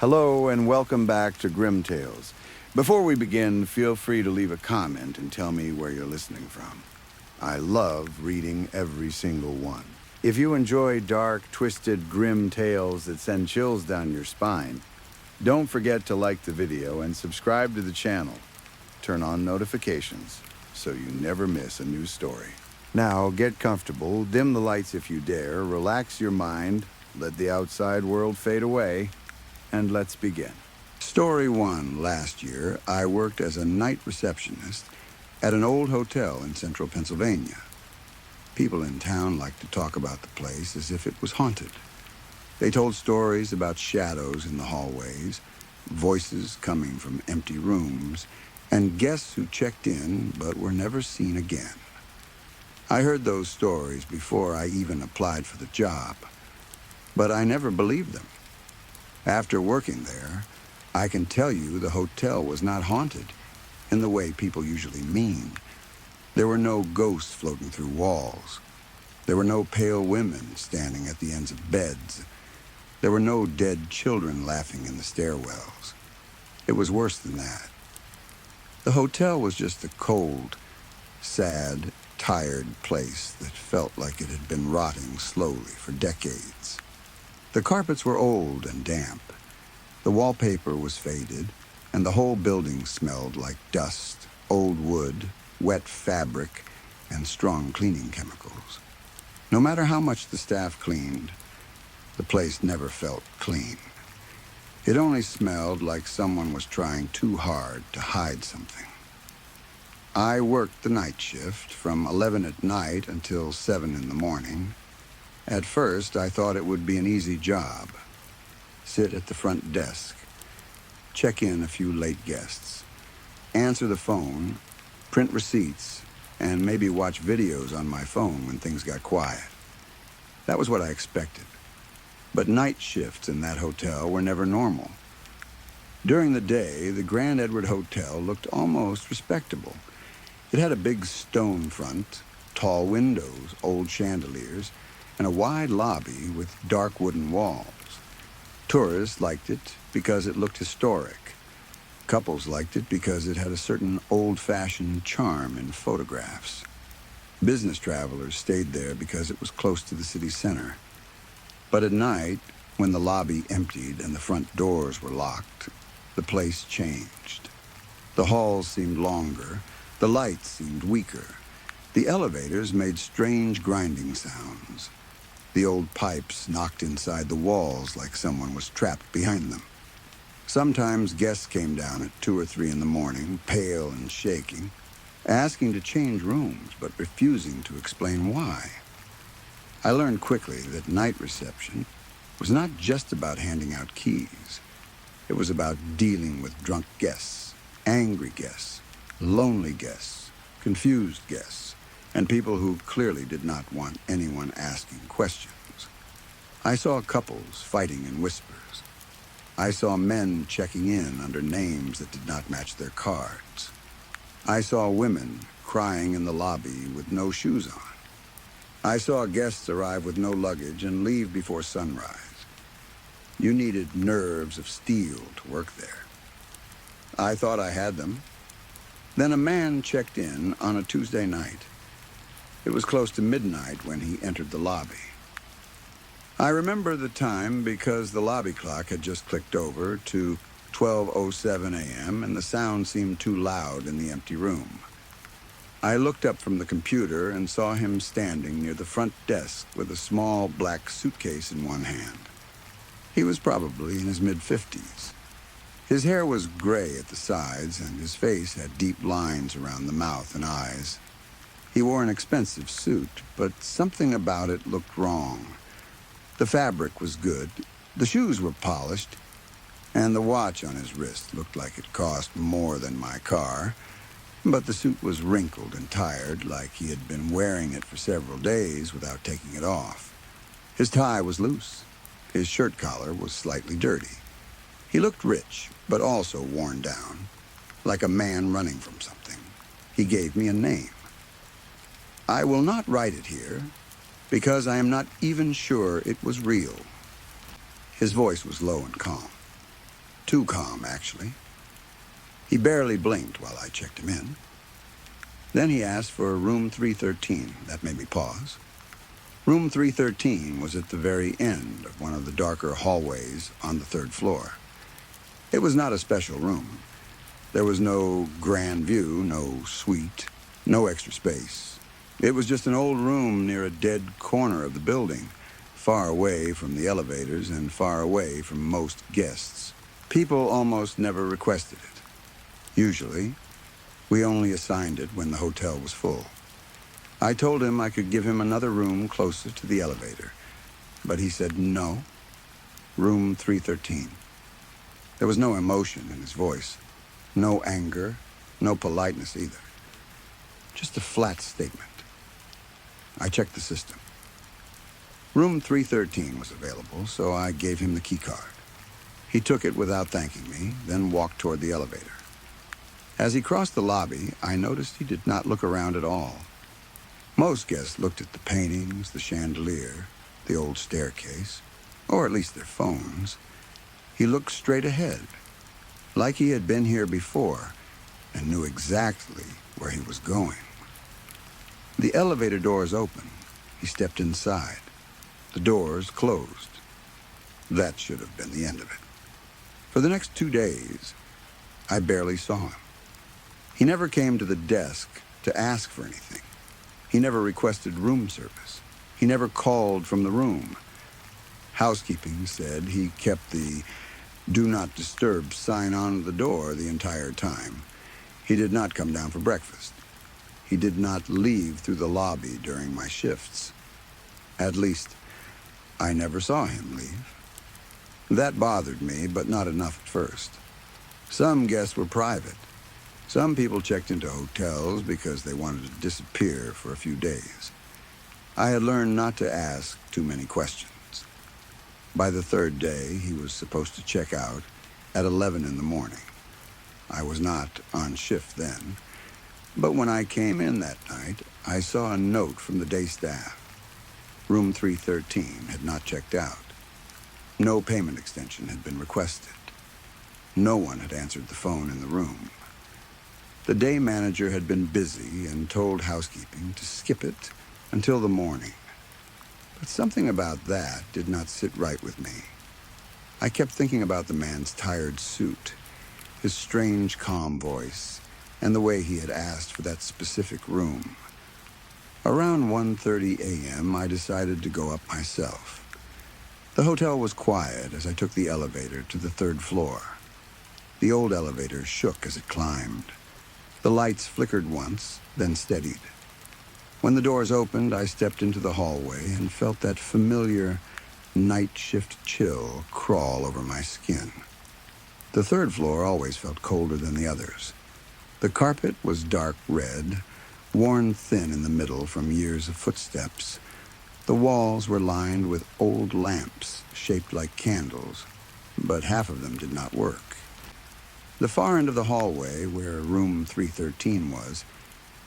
Hello and welcome back to Grim Tales. Before we begin, feel free to leave a comment and tell me where you're listening from. I love reading every single one. If you enjoy dark, twisted, grim tales that send chills down your spine, don't forget to like the video and subscribe to the channel. Turn on notifications so you never miss a new story. Now, get comfortable, dim the lights if you dare, relax your mind, let the outside world fade away, and let's begin. Story 1. Last year, I worked as a night receptionist at an old hotel in central Pennsylvania. People in town liked to talk about the place as if it was haunted. They told stories about shadows in the hallways, voices coming from empty rooms, and guests who checked in but were never seen again. I heard those stories before I even applied for the job, but I never believed them. After working there, I can tell you the hotel was not haunted in the way people usually mean. There were no ghosts floating through walls. There were no pale women standing at the ends of beds. There were no dead children laughing in the stairwells. It was worse than that. The hotel was just a cold, sad, tired place that felt like it had been rotting slowly for decades. The carpets were old and damp. The wallpaper was faded, and the whole building smelled like dust, old wood, wet fabric, and strong cleaning chemicals. No matter how much the staff cleaned, the place never felt clean. It only smelled like someone was trying too hard to hide something. I worked the night shift from 11 at night until 7 in the morning. At first, I thought it would be an easy job. Sit at the front desk, check in a few late guests, answer the phone, print receipts, and maybe watch videos on my phone when things got quiet. That was what I expected. But night shifts in that hotel were never normal. During the day, the Grand Edward Hotel looked almost respectable. It had a big stone front, tall windows, old chandeliers, and a wide lobby with dark wooden walls. Tourists liked it because it looked historic. Couples liked it because it had a certain old-fashioned charm in photographs. Business travelers stayed there because it was close to the city center. But at night, when the lobby emptied and the front doors were locked, the place changed. The halls seemed longer, the lights seemed weaker. The elevators made strange grinding sounds. The old pipes knocked inside the walls like someone was trapped behind them. Sometimes guests came down at 2 or 3 in the morning, pale and shaking, asking to change rooms but refusing to explain why. I learned quickly that night reception was not just about handing out keys. It was about dealing with drunk guests, angry guests, lonely guests, confused guests, and people who clearly did not want anyone asking questions. I saw couples fighting in whispers. I saw men checking in under names that did not match their cards. I saw women crying in the lobby with no shoes on. I saw guests arrive with no luggage and leave before sunrise. You needed nerves of steel to work there. I thought I had them. Then a man checked in on a Tuesday night. It was close to midnight when he entered the lobby. I remember the time because the lobby clock had just clicked over to 12:07 a.m. and the sound seemed too loud in the empty room. I looked up from the computer and saw him standing near the front desk with a small black suitcase in one hand. He was probably in his mid-50s. His hair was gray at the sides and his face had deep lines around the mouth and eyes. He wore an expensive suit, but something about it looked wrong. The fabric was good, the shoes were polished, and the watch on his wrist looked like it cost more than my car, but the suit was wrinkled and tired, like he had been wearing it for several days without taking it off. His tie was loose. His shirt collar was slightly dirty. He looked rich, but also worn down, like a man running from something. He gave me a name. I will not write it here, because I am not even sure it was real. His voice was low and calm. Too calm, actually. He barely blinked while I checked him in. Then he asked for room 313. That made me pause. Room 313 was at the very end of one of the darker hallways on the third floor. It was not a special room. There was no grand view, no suite, no extra space. It was just an old room near a dead corner of the building, far away from the elevators and far away from most guests. People almost never requested it. Usually, we only assigned it when the hotel was full. I told him I could give him another room closer to the elevator, but he said no, room 313. There was no emotion in his voice, no anger, no politeness either. Just a flat statement. I checked the system. Room 313 was available, so I gave him the key card. He took it without thanking me, then walked toward the elevator. As he crossed the lobby, I noticed he did not look around at all. Most guests looked at the paintings, the chandelier, the old staircase, or at least their phones. He looked straight ahead, like he had been here before and knew exactly where he was going. The elevator doors opened. He stepped inside. The doors closed. That should have been the end of it. For the next 2 days, I barely saw him. He never came to the desk to ask for anything. He never requested room service. He never called from the room. Housekeeping said he kept the "Do Not Disturb" sign on the door the entire time. He did not come down for breakfast. He did not leave through the lobby during my shifts. At least, I never saw him leave. That bothered me, but not enough at first. Some guests were private. Some people checked into hotels because they wanted to disappear for a few days. I had learned not to ask too many questions. By the third day, he was supposed to check out at 11 in the morning. I was not on shift then, but when I came in that night, I saw a note from the day staff. Room 313 had not checked out. No payment extension had been requested. No one had answered the phone in the room. The day manager had been busy and told housekeeping to skip it until the morning. But something about that did not sit right with me. I kept thinking about the man's tired suit, his strange, calm voice, and the way he had asked for that specific room. Around 1:30 a.m., I decided to go up myself. The hotel was quiet as I took the elevator to the third floor. The old elevator shook as it climbed. The lights flickered once, then steadied. When the doors opened, I stepped into the hallway and felt that familiar night shift chill crawl over my skin. The third floor always felt colder than the others. The carpet was dark red, worn thin in the middle from years of footsteps. The walls were lined with old lamps shaped like candles, but half of them did not work. The far end of the hallway, where room 313 was,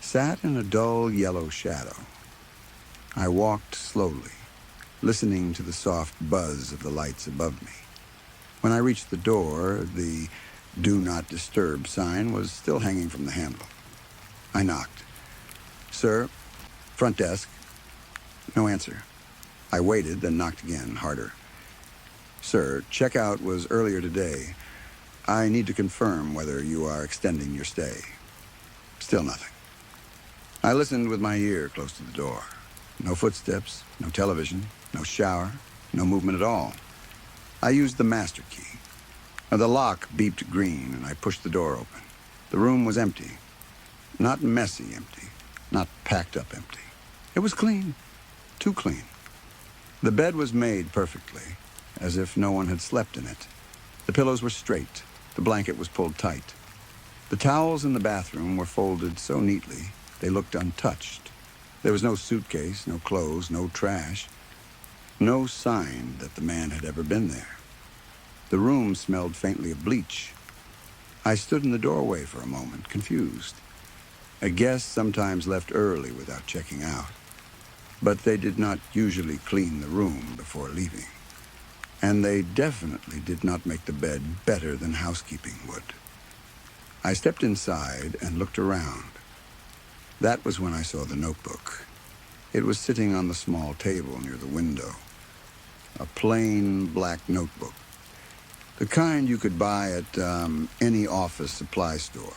sat in a dull yellow shadow. I walked slowly, listening to the soft buzz of the lights above me. When I reached the door, the "Do Not Disturb" sign was still hanging from the handle. I knocked. "Sir, front desk." No answer. I waited, then knocked again, harder. "Sir, checkout was earlier today. I need to confirm whether you are extending your stay." Still nothing. I listened with my ear close to the door. No footsteps, no television, no shower, no movement at all. I used the master key. The lock beeped green, and I pushed the door open. The room was empty. Not messy empty, not packed up empty. It was clean, too clean. The bed was made perfectly, as if no one had slept in it. The pillows were straight. The blanket was pulled tight. The towels in the bathroom were folded so neatly they looked untouched. There was no suitcase, no clothes, no trash. No sign that the man had ever been there. The room smelled faintly of bleach. I stood in the doorway for a moment, confused. A guest sometimes left early without checking out, but they did not usually clean the room before leaving. and they definitely did not make the bed better than housekeeping would. I stepped inside and looked around. That was when I saw the notebook. It was sitting on the small table near the window. A plain black notebook. The kind you could buy at any office supply store.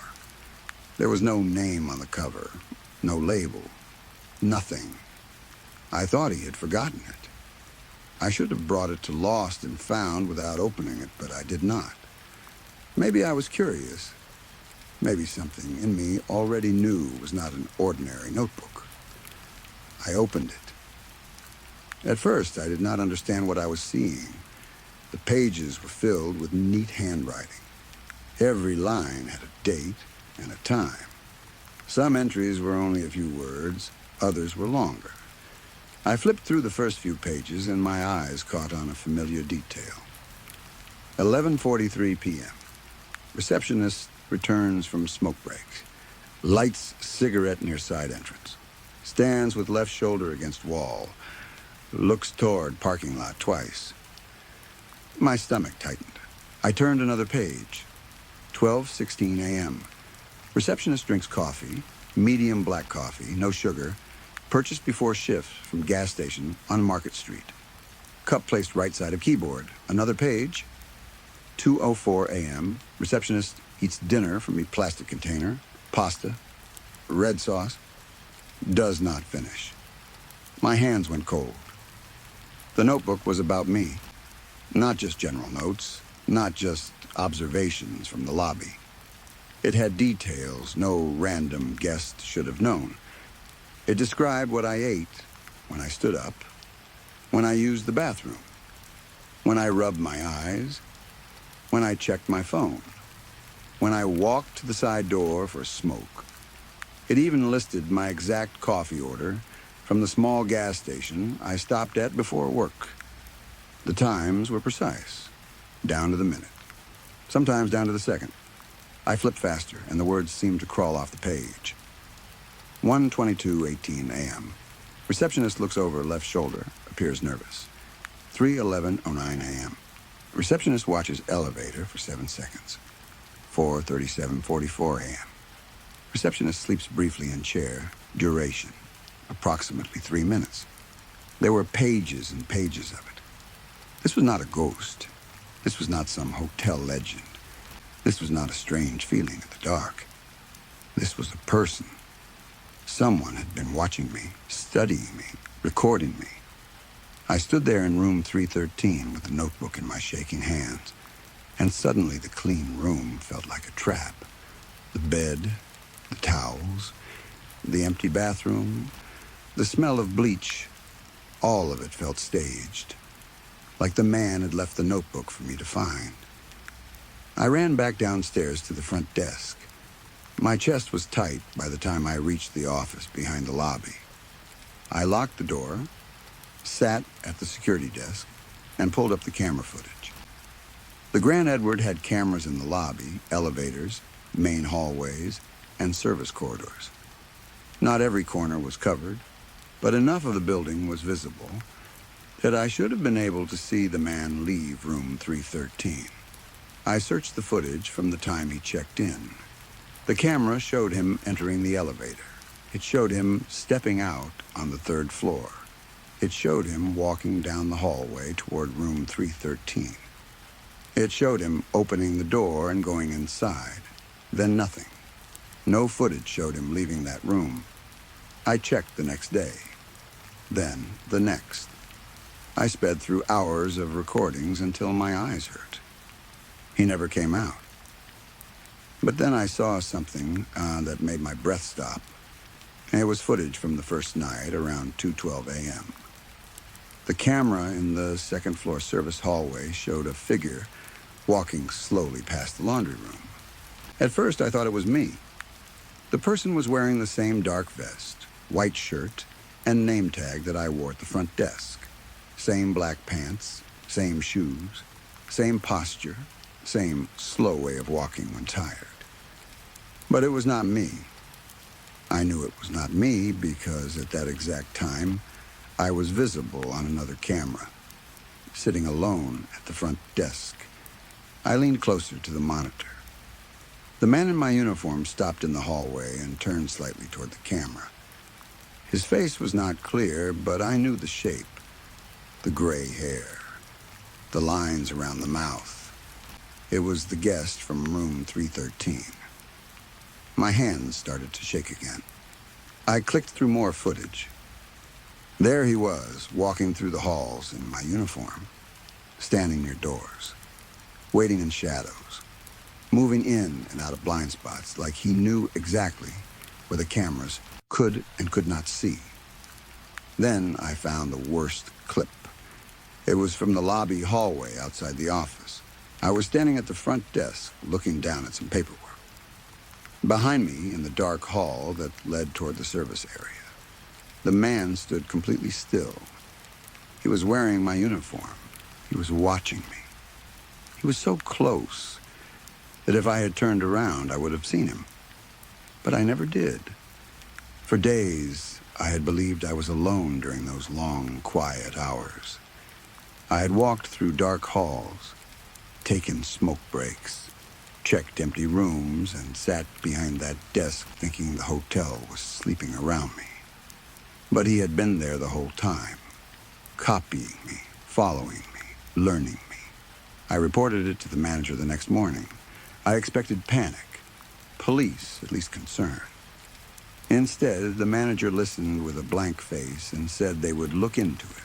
There was no name on the cover, no label, nothing. I thought he had forgotten it. I should have brought it to Lost and Found without opening it, but I did not. Maybe I was curious. Maybe something in me already knew it was not an ordinary notebook. I opened it. At first, I did not understand what I was seeing. The pages were filled with neat handwriting. Every line had a date and a time. Some entries were only a few words, others were longer. I flipped through the first few pages and my eyes caught on a familiar detail. 11:43 p.m. Receptionist returns from smoke break. Lights cigarette near side entrance. Stands with left shoulder against wall. Looks toward parking lot twice. My stomach tightened. I turned another page. 12:16 a.m. Receptionist drinks coffee, medium black coffee, no sugar, purchased before shift from gas station on Market Street. Cup placed right side of keyboard. Another page. 2:04 a.m. Receptionist eats dinner from a plastic container, pasta, red sauce. Does not finish. My hands went cold. The notebook was about me. Not just general notes, not just observations from the lobby. It had details no random guest should have known. It described what I ate when I stood up, when I used the bathroom, when I rubbed my eyes, when I checked my phone, when I walked to the side door for a smoke. It even listed my exact coffee order from the small gas station I stopped at before work. The times were precise, down to the minute, sometimes down to the second. I flipped faster, and the words seemed to crawl off the page. 1:22:18 a.m. Receptionist looks over left shoulder, appears nervous. 3:11:09 a.m. Receptionist watches elevator for 7 seconds. 4:37:44 a.m. Receptionist sleeps briefly in chair, duration, approximately 3 minutes. There were pages and pages of it. This was not a ghost. This was not some hotel legend. This was not a strange feeling in the dark. This was a person. Someone had been watching me, studying me, recording me. I stood there in room 313 with the notebook in my shaking hands, and suddenly the clean room felt like a trap. The bed, the towels, the empty bathroom, the smell of bleach, all of it felt staged, like the man had left the notebook for me to find. I ran back downstairs to the front desk. My chest was tight by the time I reached the office behind the lobby. I locked the door, sat at the security desk, and pulled up the camera footage. The Grand Edward had cameras in the lobby, elevators, main hallways, and service corridors. Not every corner was covered, but enough of the building was visible that I should have been able to see the man leave room 313. I searched the footage from the time he checked in. The camera showed him entering the elevator. It showed him stepping out on the 3rd floor. It showed him walking down the hallway toward room 313. It showed him opening the door and going inside. Then nothing. No footage showed him leaving that room. I checked the next day. Then the next. I sped through hours of recordings until my eyes hurt. He never came out. But then I saw something that made my breath stop. It was footage from the first night around 2:12 a.m. The camera in the 2nd floor service hallway showed a figure walking slowly past the laundry room. At first, I thought it was me. The person was wearing the same dark vest, white shirt, and name tag that I wore at the front desk. Same black pants, same shoes, same posture, same slow way of walking when tired. But it was not me. I knew it was not me because at that exact time, I was visible on another camera. sitting alone at the front desk. I leaned closer to the monitor. The man in my uniform stopped in the hallway and turned slightly toward the camera. His face was not clear, but I knew the shape. The gray hair, the lines around the mouth. It was the guest from room 313. My hands started to shake again. I clicked through more footage. There he was, walking through the halls in my uniform, standing near doors, waiting in shadows, moving in and out of blind spots like he knew exactly where the cameras could and could not see. Then I found the worst clip. It was from the lobby hallway outside the office. I was standing at the front desk, looking down at some paperwork. Behind me, in the dark hall that led toward the service area, the man stood completely still. He was wearing my uniform. He was watching me. He was so close that if I had turned around, I would have seen him. But I never did. For days, I had believed I was alone during those long, quiet hours. I had walked through dark halls, taken smoke breaks, checked empty rooms, and sat behind that desk thinking the hotel was sleeping around me. But he had been there the whole time, copying me, following me, learning me. I reported it to the manager the next morning. I expected panic, police, at least concern. Instead, the manager listened with a blank face and said they would look into it.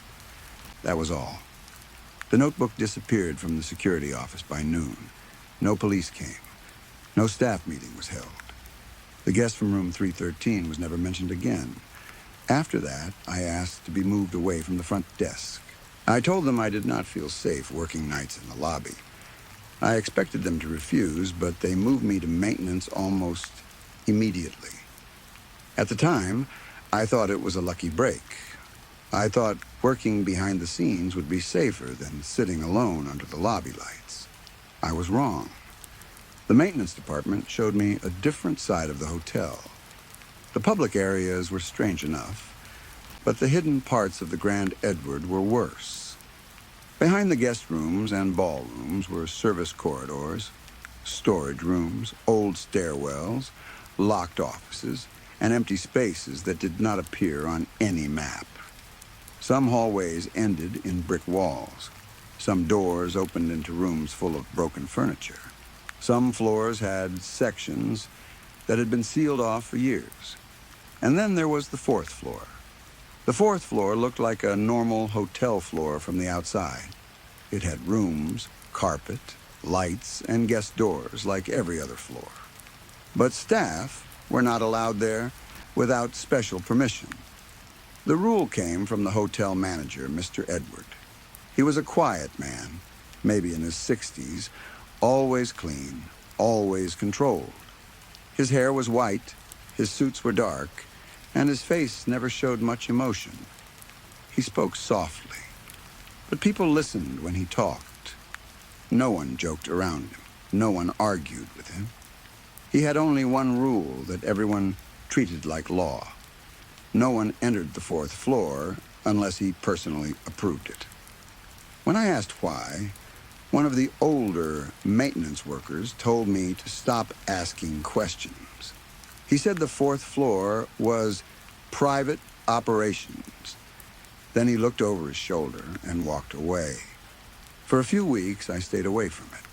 That was all. The notebook disappeared from the security office by noon. No police came. No staff meeting was held. The guest from room 313 was never mentioned again. After that, I asked to be moved away from the front desk. I told them I did not feel safe working nights in the lobby. I expected them to refuse, but they moved me to maintenance almost immediately. At the time, I thought it was a lucky break. I thought working behind the scenes would be safer than sitting alone under the lobby lights. I was wrong. The maintenance department showed me a different side of the hotel. The public areas were strange enough, but the hidden parts of the Grand Edward were worse. Behind the guest rooms and ballrooms were service corridors, storage rooms, old stairwells, locked offices, and empty spaces that did not appear on any map. Some hallways ended in brick walls. Some doors opened into rooms full of broken furniture. Some floors had sections that had been sealed off for years. And then there was the fourth floor. The fourth floor looked like a normal hotel floor from the outside. It had rooms, carpet, lights, and guest doors like every other floor. But staff were not allowed there without special permission. The rule came from the hotel manager, Mr. Edward. He was a quiet man, maybe in his 60s, always clean, always controlled. His hair was white, his suits were dark, and his face never showed much emotion. He spoke softly, but people listened when he talked. No one joked around him. No one argued with him. He had only one rule that everyone treated like law. No one entered the fourth floor unless he personally approved it. When I asked why, one of the older maintenance workers told me to stop asking questions. He said the fourth floor was private operations. Then he looked over his shoulder and walked away. For a few weeks, I stayed away from it.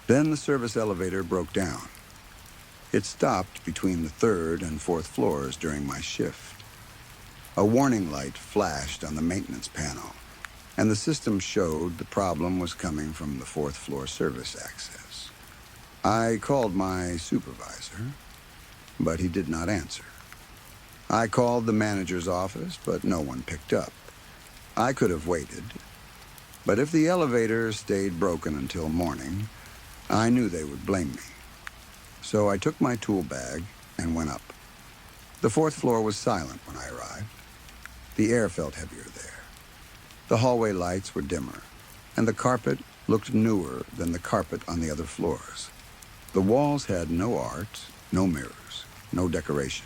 Then the service elevator broke down. It stopped between the third and fourth floors during my shift. A warning light flashed on the maintenance panel, and the system showed the problem was coming from the fourth floor service access. I called my supervisor, but he did not answer. I called the manager's office, but no one picked up. I could have waited, but if the elevator stayed broken until morning, I knew they would blame me. So I took my tool bag and went up. The fourth floor was silent when I arrived. The air felt heavier there. The hallway lights were dimmer, and the carpet looked newer than the carpet on the other floors. The walls had no art, no mirrors, no decoration.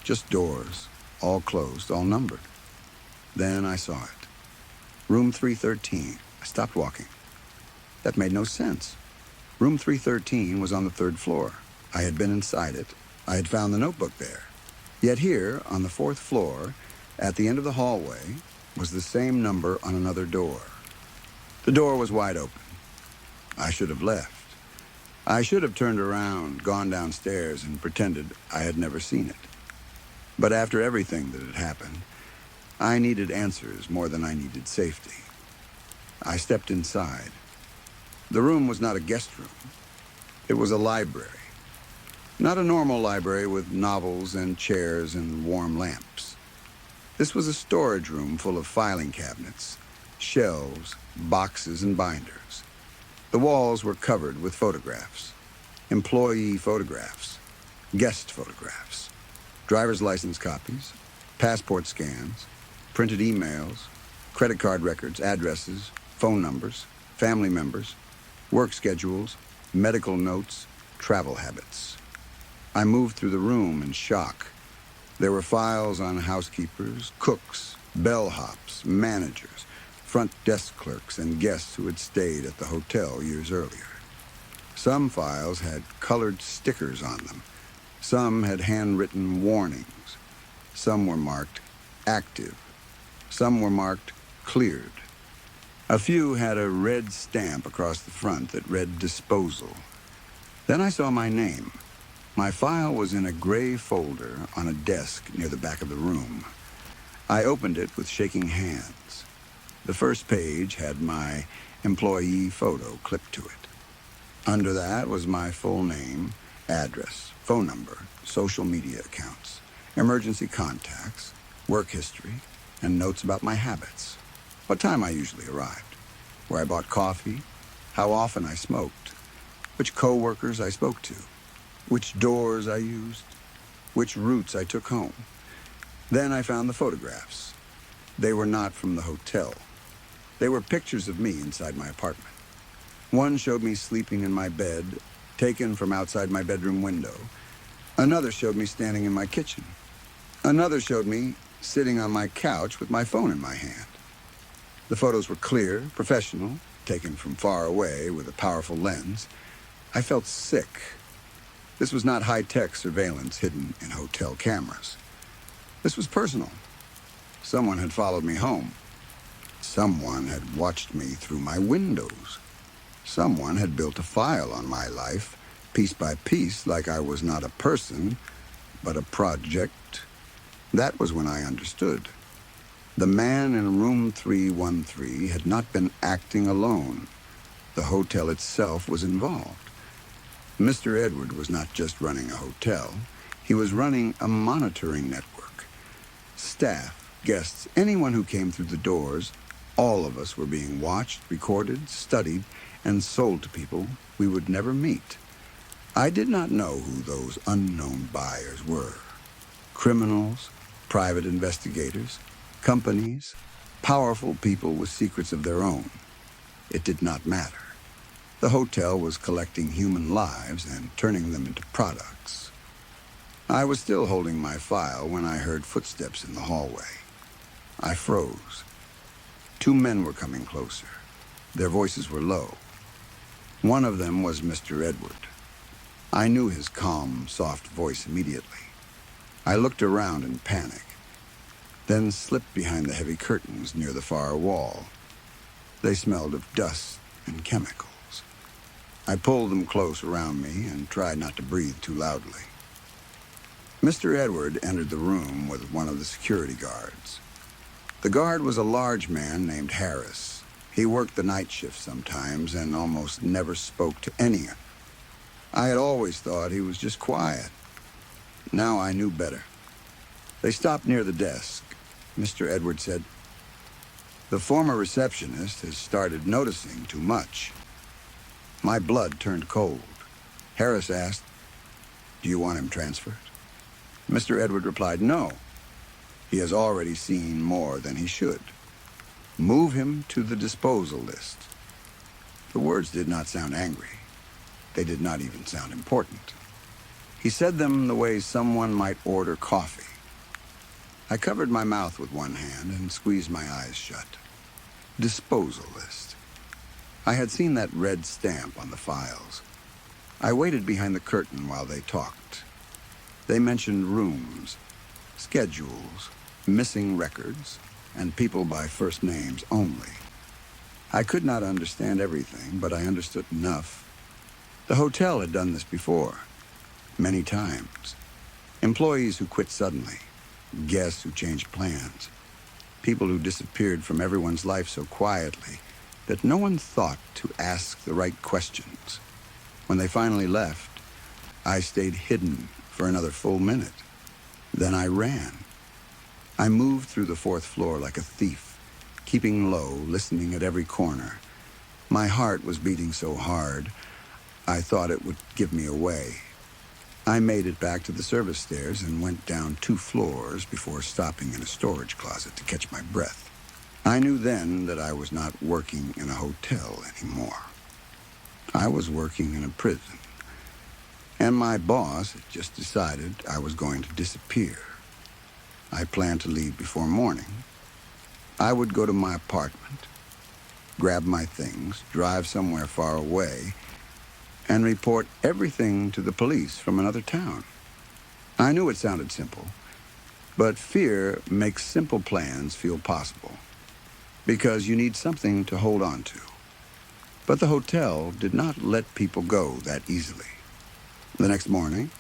Just doors, all closed, all numbered. Then I saw it. Room 313. I stopped walking. That made no sense. Room 313 was on the third floor. I had been inside it. I had found the notebook there. Yet here, on the fourth floor, at the end of the hallway, was the same number on another door. The door was wide open. I should have left. I should have turned around, gone downstairs, and pretended I had never seen it. But after everything that had happened, I needed answers more than I needed safety. I stepped inside. The room was not a guest room. It was a library. Not a normal library with novels and chairs and warm lamps. This was a storage room full of filing cabinets, shelves, boxes, and binders. The walls were covered with photographs, employee photographs, guest photographs, driver's license copies, passport scans, printed emails, credit card records, addresses, phone numbers, family members, work schedules, medical notes, travel habits. I moved through the room in shock. There were files on housekeepers, cooks, bellhops, managers, front desk clerks, and guests who had stayed at the hotel years earlier. Some files had colored stickers on them. Some had handwritten warnings. Some were marked active. Some were marked cleared. A few had a red stamp across the front that read disposal. Then I saw my name. My file was in a gray folder on a desk near the back of the room. I opened it with shaking hands. The first page had my employee photo clipped to it. Under that was my full name, address, phone number, social media accounts, emergency contacts, work history, and notes about my habits. What time I usually arrived, where I bought coffee, how often I smoked, which coworkers I spoke to, which doors I used, which routes I took home. Then I found the photographs. They were not from the hotel. They were pictures of me inside my apartment. One showed me sleeping in my bed, taken from outside my bedroom window. Another showed me standing in my kitchen. Another showed me sitting on my couch with my phone in my hand. The photos were clear, professional, taken from far away with a powerful lens. I felt sick. This was not high-tech surveillance hidden in hotel cameras. This was personal. Someone had followed me home. Someone had watched me through my windows. Someone had built a file on my life, piece by piece, like I was not a person, but a project. That was when I understood. The man in room 313 had not been acting alone. The hotel itself was involved. Mr. Edward was not just running a hotel. He was running a monitoring network. Staff, guests, anyone who came through the doors, all of us were being watched, recorded, studied, and sold to people we would never meet. I did not know who those unknown buyers were. Criminals, private investigators, companies, powerful people with secrets of their own. It did not matter. The hotel was collecting human lives and turning them into products. I was still holding my file when I heard footsteps in the hallway. I froze. Two men were coming closer. Their voices were low. One of them was Mr. Edward. I knew his calm, soft voice immediately. I looked around in panic, then slipped behind the heavy curtains near the far wall. They smelled of dust and chemicals. I pulled them close around me and tried not to breathe too loudly. Mr. Edward entered the room with one of the security guards. The guard was a large man named Harris. He worked the night shift sometimes and almost never spoke to anyone. I had always thought he was just quiet. Now I knew better. They stopped near the desk. Mr. Edward said, "The former receptionist has started noticing too much." My blood turned cold. Harris asked, "Do you want him transferred?" Mr. Edward replied, "No. He has already seen more than he should. Move him to the disposal list." The words did not sound angry. They did not even sound important. He said them the way someone might order coffee. I covered my mouth with one hand and squeezed my eyes shut. Disposal list. I had seen that red stamp on the files. I waited behind the curtain while they talked. They mentioned rooms, schedules, missing records, and people by first names only. I could not understand everything, but I understood enough. The hotel had done this before, many times. Employees who quit suddenly, guests who changed plans, people who disappeared from everyone's life so quietly that no one thought to ask the right questions. When they finally left, I stayed hidden for another full minute. Then I ran. I moved through the fourth floor like a thief, keeping low, listening at every corner. My heart was beating so hard, I thought it would give me away. I made it back to the service stairs and went down 2 floors before stopping in a storage closet to catch my breath. I knew then that I was not working in a hotel anymore. I was working in a prison. And my boss had just decided I was going to disappear. I planned to leave before morning. I would go to my apartment, grab my things, drive somewhere far away, and report everything to the police from another town. I knew it sounded simple, but fear makes simple plans feel possible, because you need something to hold on to. But the hotel did not let people go that easily. The next morning,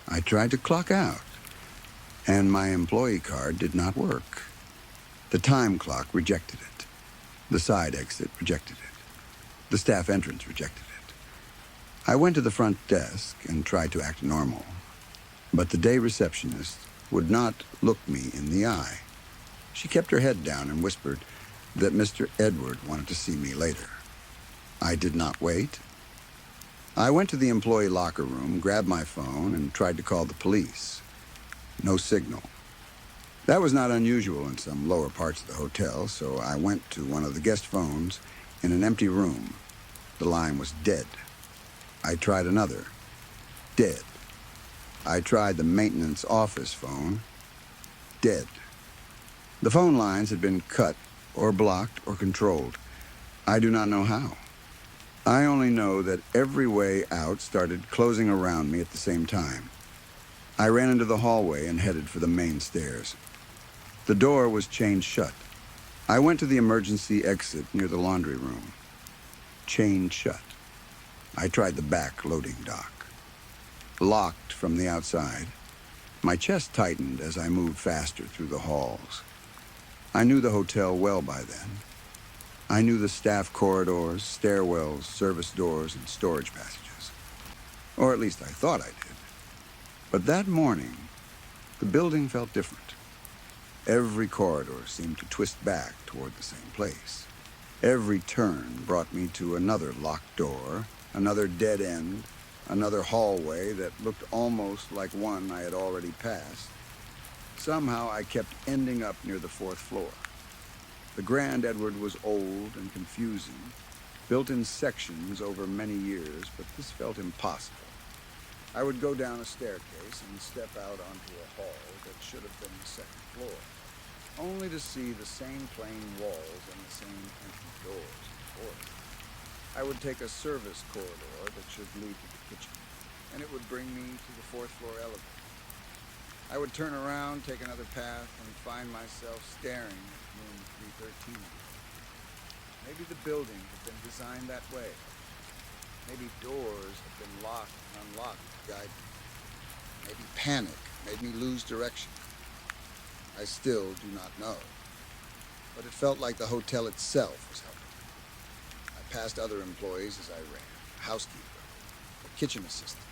I tried to clock out, and my employee card did not work. The time clock rejected it. The side exit rejected it. The staff entrance rejected it. I went to the front desk and tried to act normal, but the day receptionist would not look me in the eye. She kept her head down and whispered that Mr. Edward wanted to see me later. I did not wait. I went to the employee locker room, grabbed my phone, and tried to call the police. No signal. That was not unusual in some lower parts of the hotel, so I went to one of the guest phones in an empty room. The line was dead. I tried another. Dead. I tried the maintenance office phone. Dead. The phone lines had been cut or blocked or controlled. I do not know how. I only know that every way out started closing around me at the same time. I ran into the hallway and headed for the main stairs. The door was chained shut. I went to the emergency exit near the laundry room. Chained shut. I tried the back loading dock. Locked from the outside. My chest tightened as I moved faster through the halls. I knew the hotel well by then. I knew the staff corridors, stairwells, service doors, and storage passages. Or at least I thought I did. But that morning, the building felt different. Every corridor seemed to twist back toward the same place. Every turn brought me to another locked door, another dead end, another hallway that looked almost like one I had already passed. Somehow I kept ending up near the 4th floor. The Grand Edward was old and confusing, built in sections over many years, but this felt impossible. I would go down a staircase and step out onto a hall that should have been the 2nd floor, only to see the same plain walls and the same empty doors before me. I would take a service corridor that should lead to the kitchen, and it would bring me to the 4th floor elevator. I would turn around, take another path, and find myself staring at room 313. Maybe the building had been designed that way. Maybe doors had been locked and unlocked to guide me. Maybe panic made me lose direction. I still do not know. But it felt like the hotel itself was helping me. I passed other employees as I ran. A housekeeper, a kitchen assistant,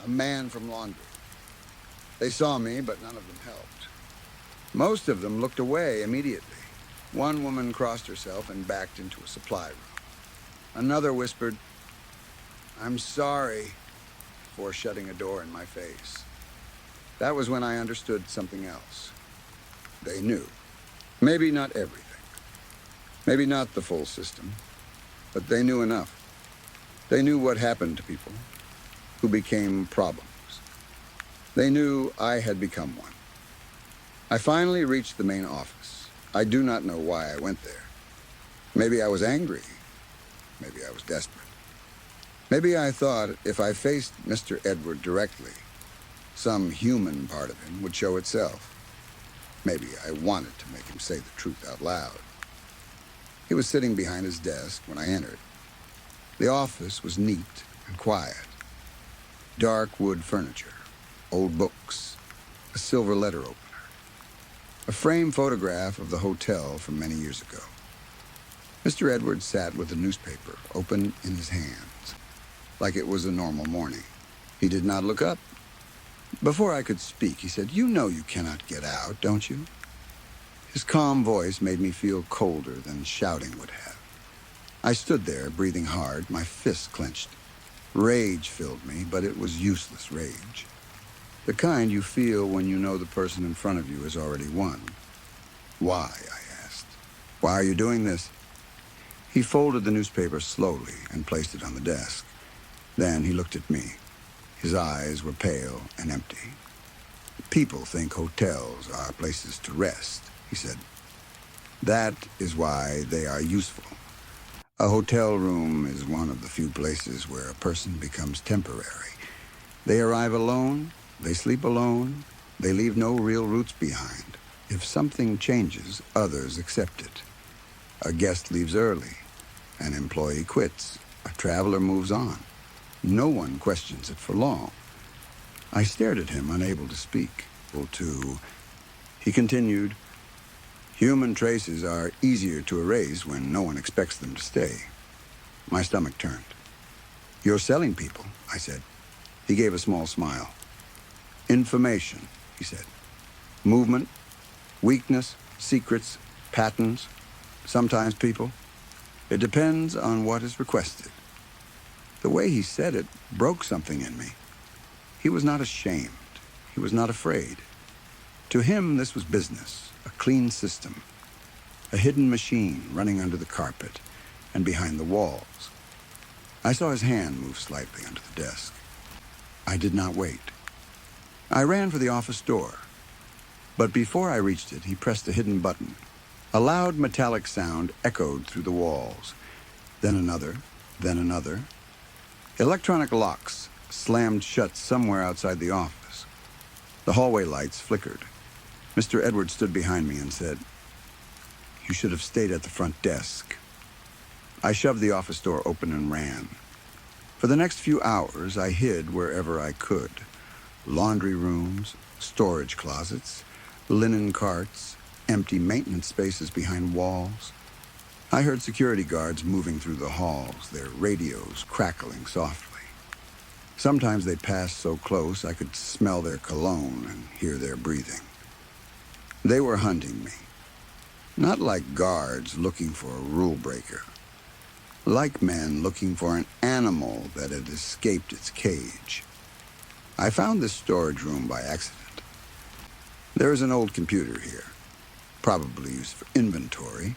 a man from laundry. They saw me, but none of them helped. Most of them looked away immediately. One woman crossed herself and backed into a supply room. Another whispered, "I'm sorry," before shutting a door in my face. That was when I understood something else. They knew. Maybe not everything. Maybe not the full system. But they knew enough. They knew what happened to people who became problems. They knew I had become one. I finally reached the main office. I do not know why I went there. Maybe I was angry. Maybe I was desperate. Maybe I thought if I faced Mr. Edward directly, some human part of him would show itself. Maybe I wanted to make him say the truth out loud. He was sitting behind his desk when I entered. The office was neat and quiet. Dark wood furniture, old books, a silver letter opener, a framed photograph of the hotel from many years ago. Mr. Edwards sat with the newspaper open in his hands, like it was a normal morning. He did not look up. Before I could speak, he said, "You know you cannot get out, don't you?" His calm voice made me feel colder than shouting would have. I stood there, breathing hard, my fists clenched. Rage filled me, but it was useless rage. The kind you feel when you know the person in front of you has already won. "Why?" I asked. "Why are you doing this?" He folded the newspaper slowly and placed it on the desk. Then he looked at me. His eyes were pale and empty. "People think hotels are places to rest," he said. "That is why they are useful. A hotel room is one of the few places where a person becomes temporary. They arrive alone, they sleep alone, they leave no real roots behind. If something changes, others accept it. A guest leaves early, an employee quits, a traveler moves on. No one questions it for long." I stared at him, unable to speak. He continued, "Human traces are easier to erase when no one expects them to stay." My stomach turned. "You're selling people," I said. He gave a small smile. "Information," he said. "Movement, weakness, secrets, patterns, sometimes people. It depends on what is requested." The way he said it broke something in me. He was not ashamed. He was not afraid. To him, this was business, a clean system, a hidden machine running under the carpet and behind the walls. I saw his hand move slightly under the desk. I did not wait. I ran for the office door. But before I reached it, he pressed a hidden button. A loud metallic sound echoed through the walls. Then another, then another. Electronic locks slammed shut somewhere outside the office. The hallway lights flickered. Mr. Edwards stood behind me and said, "You should have stayed at the front desk." I shoved the office door open and ran. For the next few hours, I hid wherever I could. Laundry rooms, storage closets, linen carts, empty maintenance spaces behind walls. I heard security guards moving through the halls, their radios crackling softly. Sometimes they passed so close I could smell their cologne and hear their breathing. They were hunting me. Not like guards looking for a rule breaker. Like men looking for an animal that had escaped its cage. I found this storage room by accident. There is an old computer here, probably used for inventory.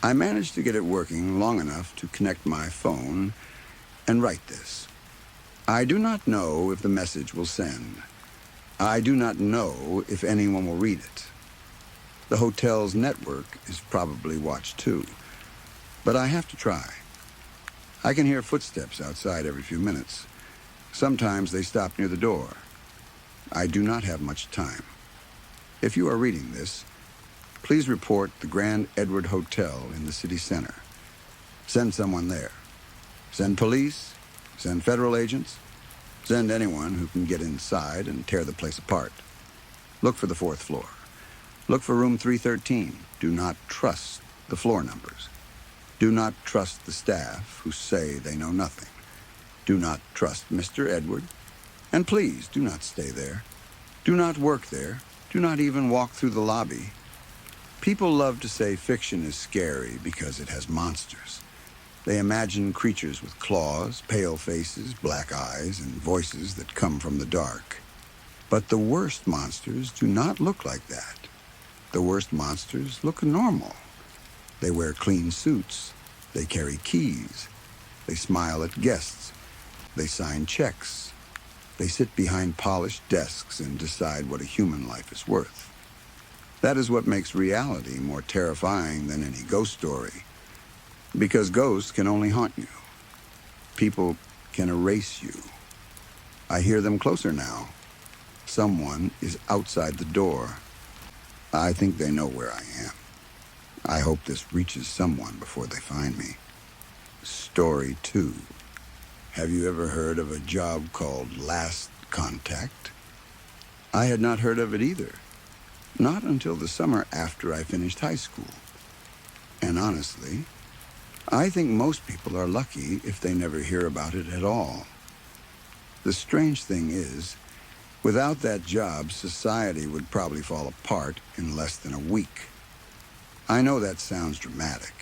I managed to get it working long enough to connect my phone and write this. I do not know if the message will send. I do not know if anyone will read it. The hotel's network is probably watched too, but I have to try. I can hear footsteps outside every few minutes. Sometimes they stop near the door. I do not have much time. If you are reading this, please report the Grand Edward Hotel in the city center. Send someone there. Send police, send federal agents, send anyone who can get inside and tear the place apart. Look for the 4th floor. Look for room 313. Do not trust the floor numbers. Do not trust the staff who say they know nothing. Do not trust Mr. Edward. And please do not stay there. Do not work there. Do not even walk through the lobby. People love to say fiction is scary because it has monsters. They imagine creatures with claws, pale faces, black eyes, and voices that come from the dark. But the worst monsters do not look like that. The worst monsters look normal. They wear clean suits. They carry keys. They smile at guests. They sign checks. They sit behind polished desks and decide what a human life is worth. That is what makes reality more terrifying than any ghost story. Because ghosts can only haunt you. People can erase you. I hear them closer now. Someone is outside the door. I think they know where I am. I hope this reaches someone before they find me. Story 2. Have you ever heard of a job called Last Contact? I had not heard of it either. Not until the summer after I finished high school. And honestly, I think most people are lucky if they never hear about it at all. The strange thing is, without that job, society would probably fall apart in less than a week. I know that sounds dramatic.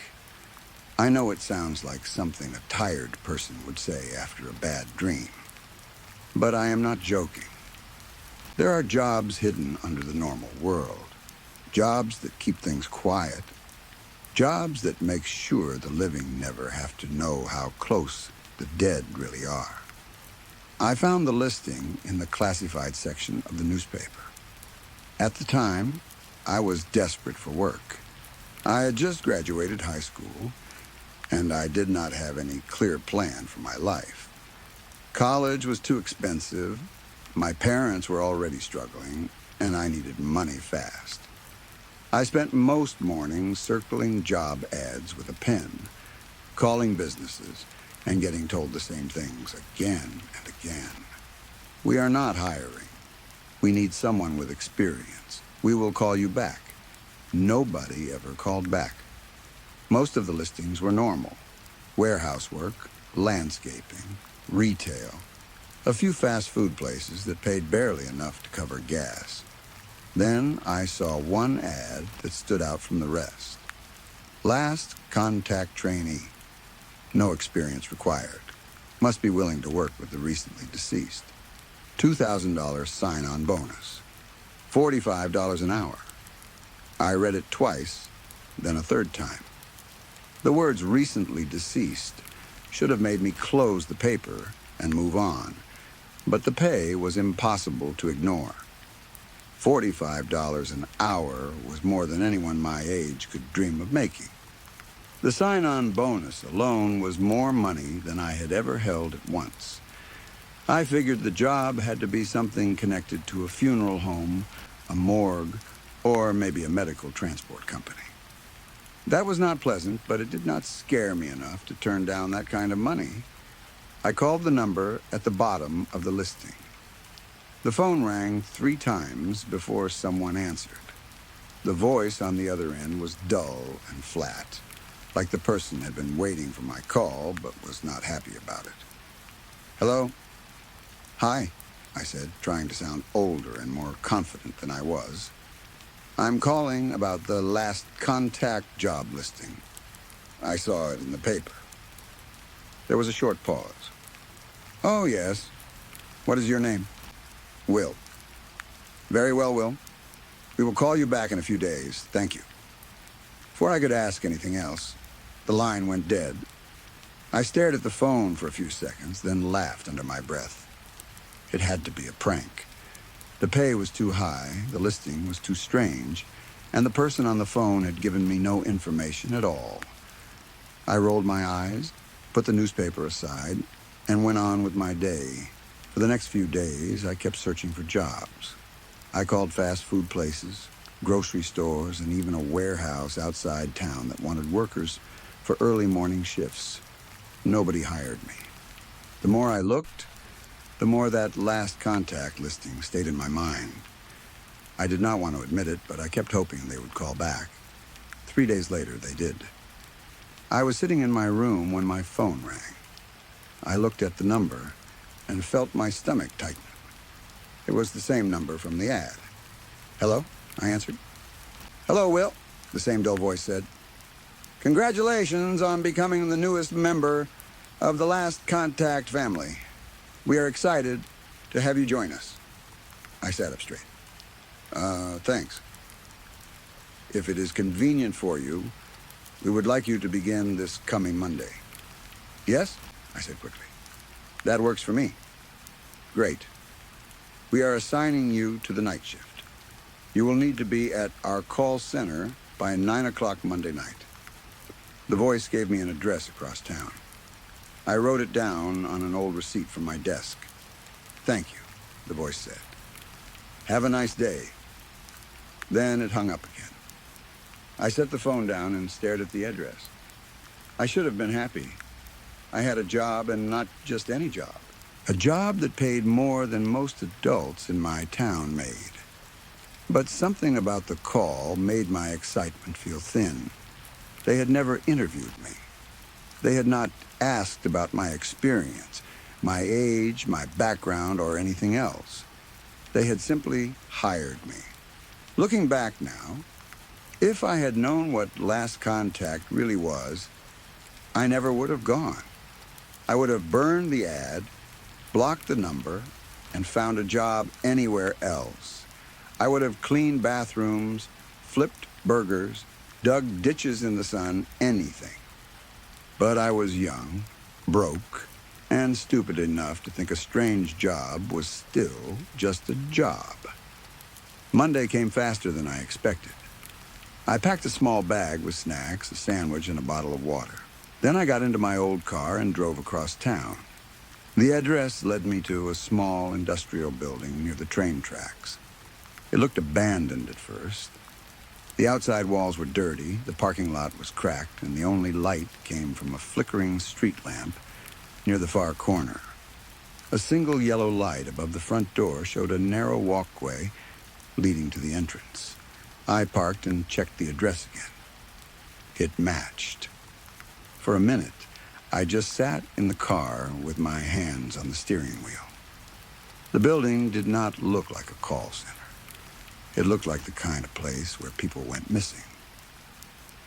I know it sounds like something a tired person would say after a bad dream. But I am not joking. There are jobs hidden under the normal world. Jobs that keep things quiet. Jobs that make sure the living never have to know how close the dead really are. I found the listing in the classified section of the newspaper. At the time, I was desperate for work. I had just graduated high school, and I did not have any clear plan for my life. College was too expensive, my parents were already struggling, and I needed money fast. I spent most mornings circling job ads with a pen, calling businesses, and getting told the same things again and again. We are not hiring. We need someone with experience. We will call you back. Nobody ever called back. Most of the listings were normal. Warehouse work, landscaping, retail, a few fast food places that paid barely enough to cover gas. Then I saw one ad that stood out from the rest. Last Contact Trainee. No experience required. Must be willing to work with the recently deceased. $2,000 sign-on bonus. $45 an hour. I read it twice, then a third time. The words recently deceased should have made me close the paper and move on, but the pay was impossible to ignore. $45 an hour was more than anyone my age could dream of making. The sign-on bonus alone was more money than I had ever held at once. I figured the job had to be something connected to a funeral home, a morgue, or maybe a medical transport company. That was not pleasant, but it did not scare me enough to turn down that kind of money. I called the number at the bottom of the listing. The phone rang 3 times before someone answered. The voice on the other end was dull and flat, like the person had been waiting for my call but was not happy about it. Hello? Hi, I said, trying to sound older and more confident than I was. I'm calling about the Last Contact job listing. I saw it in the paper. There was a short pause. Oh, yes. What is your name? Will. Very well, Will. We will call you back in a few days. Thank you. Before I could ask anything else, the line went dead. I stared at the phone for a few seconds, then laughed under my breath. It had to be a prank. The pay was too high, the listing was too strange, and the person on the phone had given me no information at all. I rolled my eyes, put the newspaper aside, and went on with my day. For the next few days, I kept searching for jobs. I called fast food places, grocery stores, and even a warehouse outside town that wanted workers for early morning shifts. Nobody hired me. The more I looked, the more that Last Contact listing stayed in my mind. I did not want to admit it, but I kept hoping they would call back. 3 days later, they did. I was sitting in my room when my phone rang. I looked at the number and felt my stomach tighten. It was the same number from the ad. Hello? I answered. Hello, Will, the same dull voice said. Congratulations on becoming the newest member of the Last Contact family. We are excited to have you join us. I sat up straight. Thanks. If it is convenient for you, we would like you to begin this coming Monday. Yes? I said quickly. That works for me. Great. We are assigning you to the night shift. You will need to be at our call center by 9 o'clock Monday night. The voice gave me an address across town. I wrote it down on an old receipt from my desk. "Thank you," the voice said. "Have a nice day." Then it hung up again. I set the phone down and stared at the address. I should have been happy. I had a job, and not just any job. A job that paid more than most adults in my town made. But something about the call made my excitement feel thin. They had never interviewed me. They had not asked about my experience, my age, my background, or anything else. They had simply hired me. Looking back now, if I had known what last contact really was, I never would have gone. I would have burned the ad, blocked the number, and found a job anywhere else. I would have cleaned bathrooms, flipped burgers, dug ditches in the sun, anything. But I was young, broke, and stupid enough to think a strange job was still just a job. Monday came faster than I expected. I packed a small bag with snacks, a sandwich, and a bottle of water. Then I got into my old car and drove across town. The address led me to a small industrial building near the train tracks. It looked abandoned at first. The outside walls were dirty, the parking lot was cracked, and the only light came from a flickering street lamp near the far corner. A single yellow light above the front door showed a narrow walkway leading to the entrance. I parked and checked the address again. It matched. For a minute, I just sat in the car with my hands on the steering wheel. The building did not look like a call center. It looked like the kind of place where people went missing.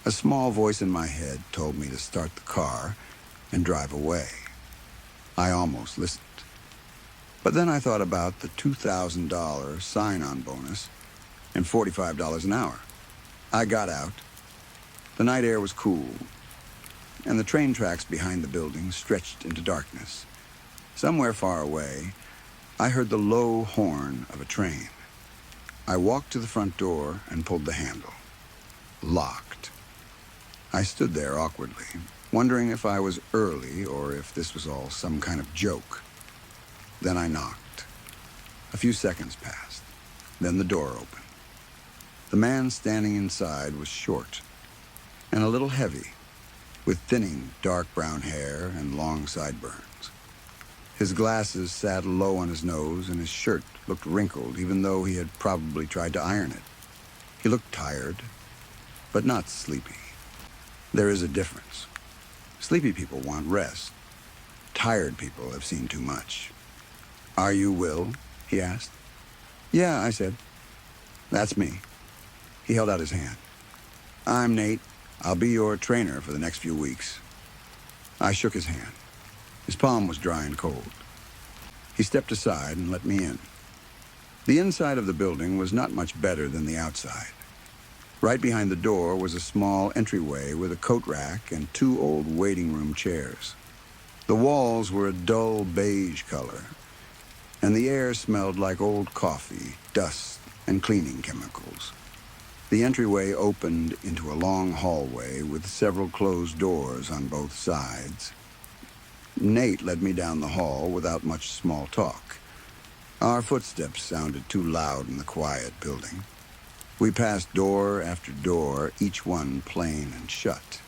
A small voice in my head told me to start the car and drive away. I almost listened. But then I thought about the $2,000 sign-on bonus and $45 an hour. I got out. The night air was cool, and the train tracks behind the building stretched into darkness. Somewhere far away, I heard the low horn of a train. I walked to the front door and pulled the handle. Locked. I stood there awkwardly, wondering if I was early or if this was all some kind of joke. Then I knocked. A few seconds passed. Then the door opened. The man standing inside was short and a little heavy, with thinning dark brown hair and long sideburns. His glasses sat low on his nose, and his shirt looked wrinkled, even though he had probably tried to iron it. He looked tired, but not sleepy. There is a difference. Sleepy people want rest. Tired people have seen too much. "Are you Will?" he asked. "Yeah," I said. "That's me." He held out his hand. "I'm Nate. I'll be your trainer for the next few weeks." I shook his hand. His palm was dry and cold. He stepped aside and let me in. The inside of the building was not much better than the outside. Right behind the door was a small entryway with a coat rack and 2 old waiting room chairs. The walls were a dull beige color, and the air smelled like old coffee, dust, and cleaning chemicals. The entryway opened into a long hallway with several closed doors on both sides. Nate led me down the hall without much small talk. Our footsteps sounded too loud in the quiet building. We passed door after door, each one plain and shut.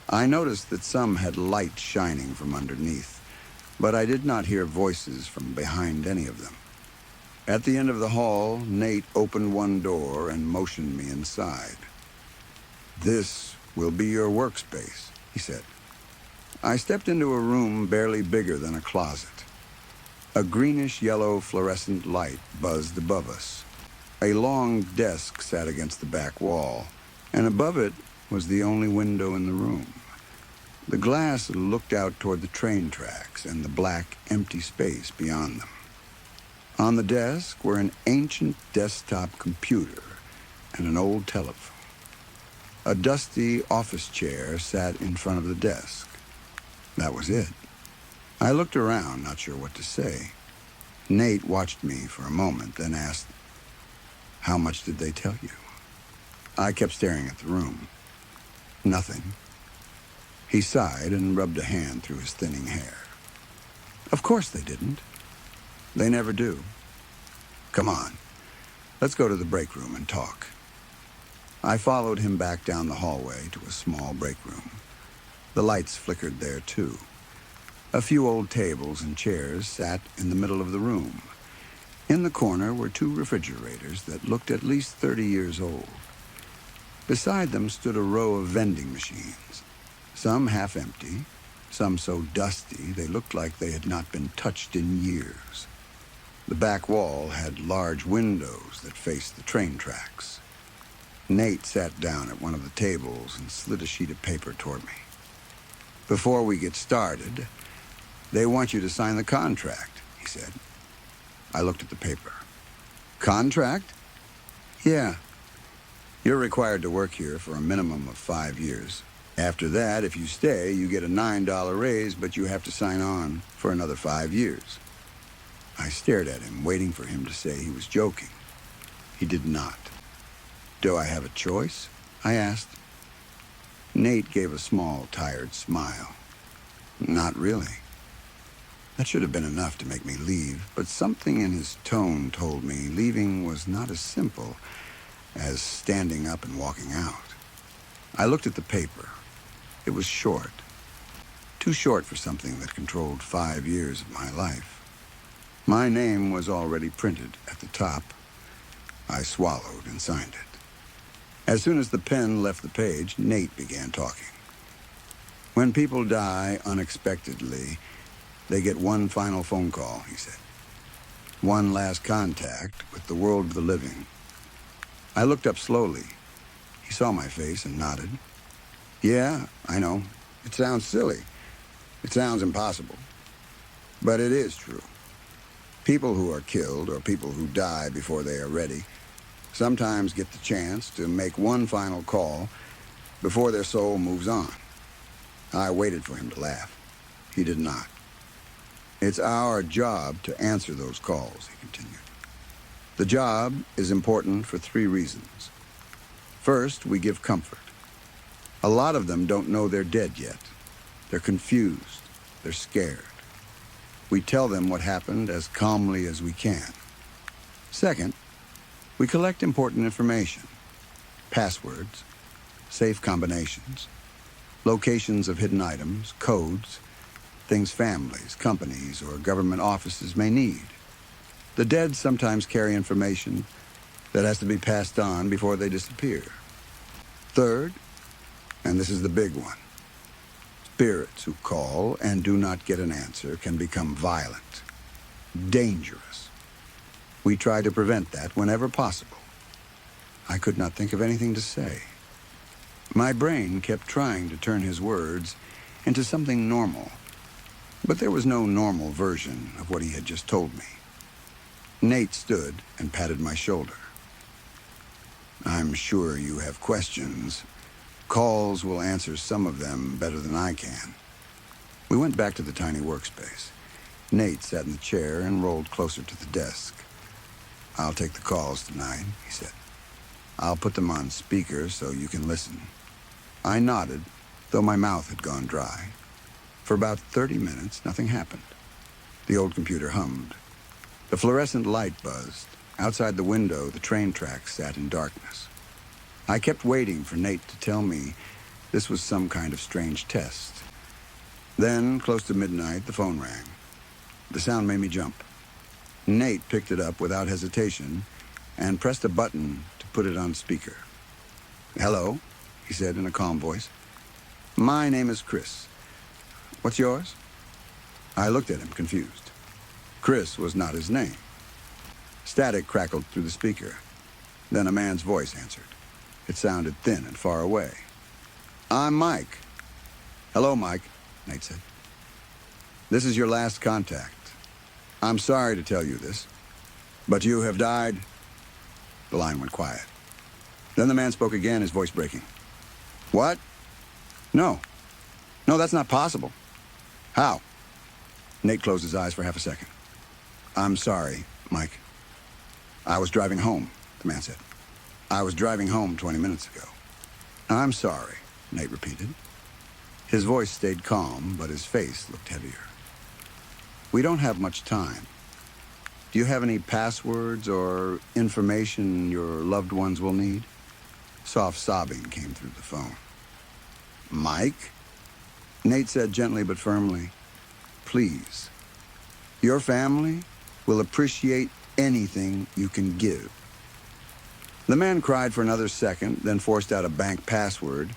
I noticed that some had light shining from underneath, but I did not hear voices from behind any of them. At the end of the hall, Nate opened one door and motioned me inside. "This will be your workspace," he said. I stepped into a room barely bigger than a closet. A greenish-yellow fluorescent light buzzed above us. A long desk sat against the back wall, and above it was the only window in the room. The glass looked out toward the train tracks and the black, empty space beyond them. On the desk were an ancient desktop computer and an old telephone. A dusty office chair sat in front of the desk. That was it. I looked around, not sure what to say. Nate watched me for a moment, then asked, "How much did they tell you?" I kept staring at the room. Nothing. He sighed and rubbed a hand through his thinning hair. Of course they didn't. They never do. Come on, let's go to the break room and talk. I followed him back down the hallway to a small break room. The lights flickered there, too. A few old tables and chairs sat in the middle of the room. In the corner were two refrigerators that looked at least 30 years old. Beside them stood a row of vending machines, some half empty, some so dusty they looked like they had not been touched in years. The back wall had large windows that faced the train tracks. Nate sat down at one of the tables and slid a sheet of paper toward me. Before we get started, they want you to sign the contract, he said. I looked at the paper. Contract? Yeah. You're required to work here for a minimum of 5 years. After that, if you stay, you get a $9 raise, but you have to sign on for another 5 years. I stared at him, waiting for him to say he was joking. He did not. Do I have a choice? I asked. Nate gave a small, tired smile. Not really. That should have been enough to make me leave, but something in his tone told me leaving was not as simple as standing up and walking out. I looked at the paper. It was short. Too short for something that controlled 5 years of my life. My name was already printed at the top. I swallowed and signed it. As soon as the pen left the page, Nate began talking. When people die unexpectedly, they get one final phone call, he said. One last contact with the world of the living. I looked up slowly. He saw my face and nodded. Yeah, I know. It sounds silly. It sounds impossible. But it is true. People who are killed or people who die before they are ready sometimes get the chance to make one final call before their soul moves on. I waited for him to laugh. He did not. It's our job to answer those calls, he continued. The job is important for 3 reasons. First, we give comfort. A lot of them don't know they're dead yet. They're confused. They're scared. We tell them what happened as calmly as we can. Second, we collect important information. Passwords, safe combinations, locations of hidden items, codes, things families, companies, or government offices may need. The dead sometimes carry information that has to be passed on before they disappear. Third, and this is the big one, spirits who call and do not get an answer can become violent, dangerous. We try to prevent that whenever possible. I could not think of anything to say. My brain kept trying to turn his words into something normal, but there was no normal version of what he had just told me. Nate stood and patted my shoulder. I'm sure you have questions. Calls will answer some of them better than I can. We went back to the tiny workspace. Nate sat in the chair and rolled closer to the desk. I'll take the calls tonight, he said. I'll put them on speaker so you can listen. I nodded, though my mouth had gone dry. For about 30 minutes, nothing happened. The old computer hummed. The fluorescent light buzzed. Outside the window, the train tracks sat in darkness. I kept waiting for Nate to tell me this was some kind of strange test. Then, close to midnight, the phone rang. The sound made me jump. Nate picked it up without hesitation and pressed a button to put it on speaker. Hello, he said in a calm voice. My name is Chris. What's yours? I looked at him, confused. Chris was not his name. Static crackled through the speaker. Then a man's voice answered. It sounded thin and far away. I'm Mike. Hello, Mike, Nate said. This is your last contact. I'm sorry to tell you this, but you have died. The line went quiet. Then the man spoke again, his voice breaking. What? No, that's not possible. How? Nate closed his eyes for half a second. I'm sorry, Mike. I was driving home, the man said. I was driving home 20 minutes ago. I'm sorry, Nate repeated. His voice stayed calm, but his face looked heavier. "We don't have much time. Do you have any passwords or information your loved ones will need?" Soft sobbing came through the phone. "Mike?" Nate said gently but firmly, "Please. Your family will appreciate anything you can give." The man cried for another second, then forced out a bank password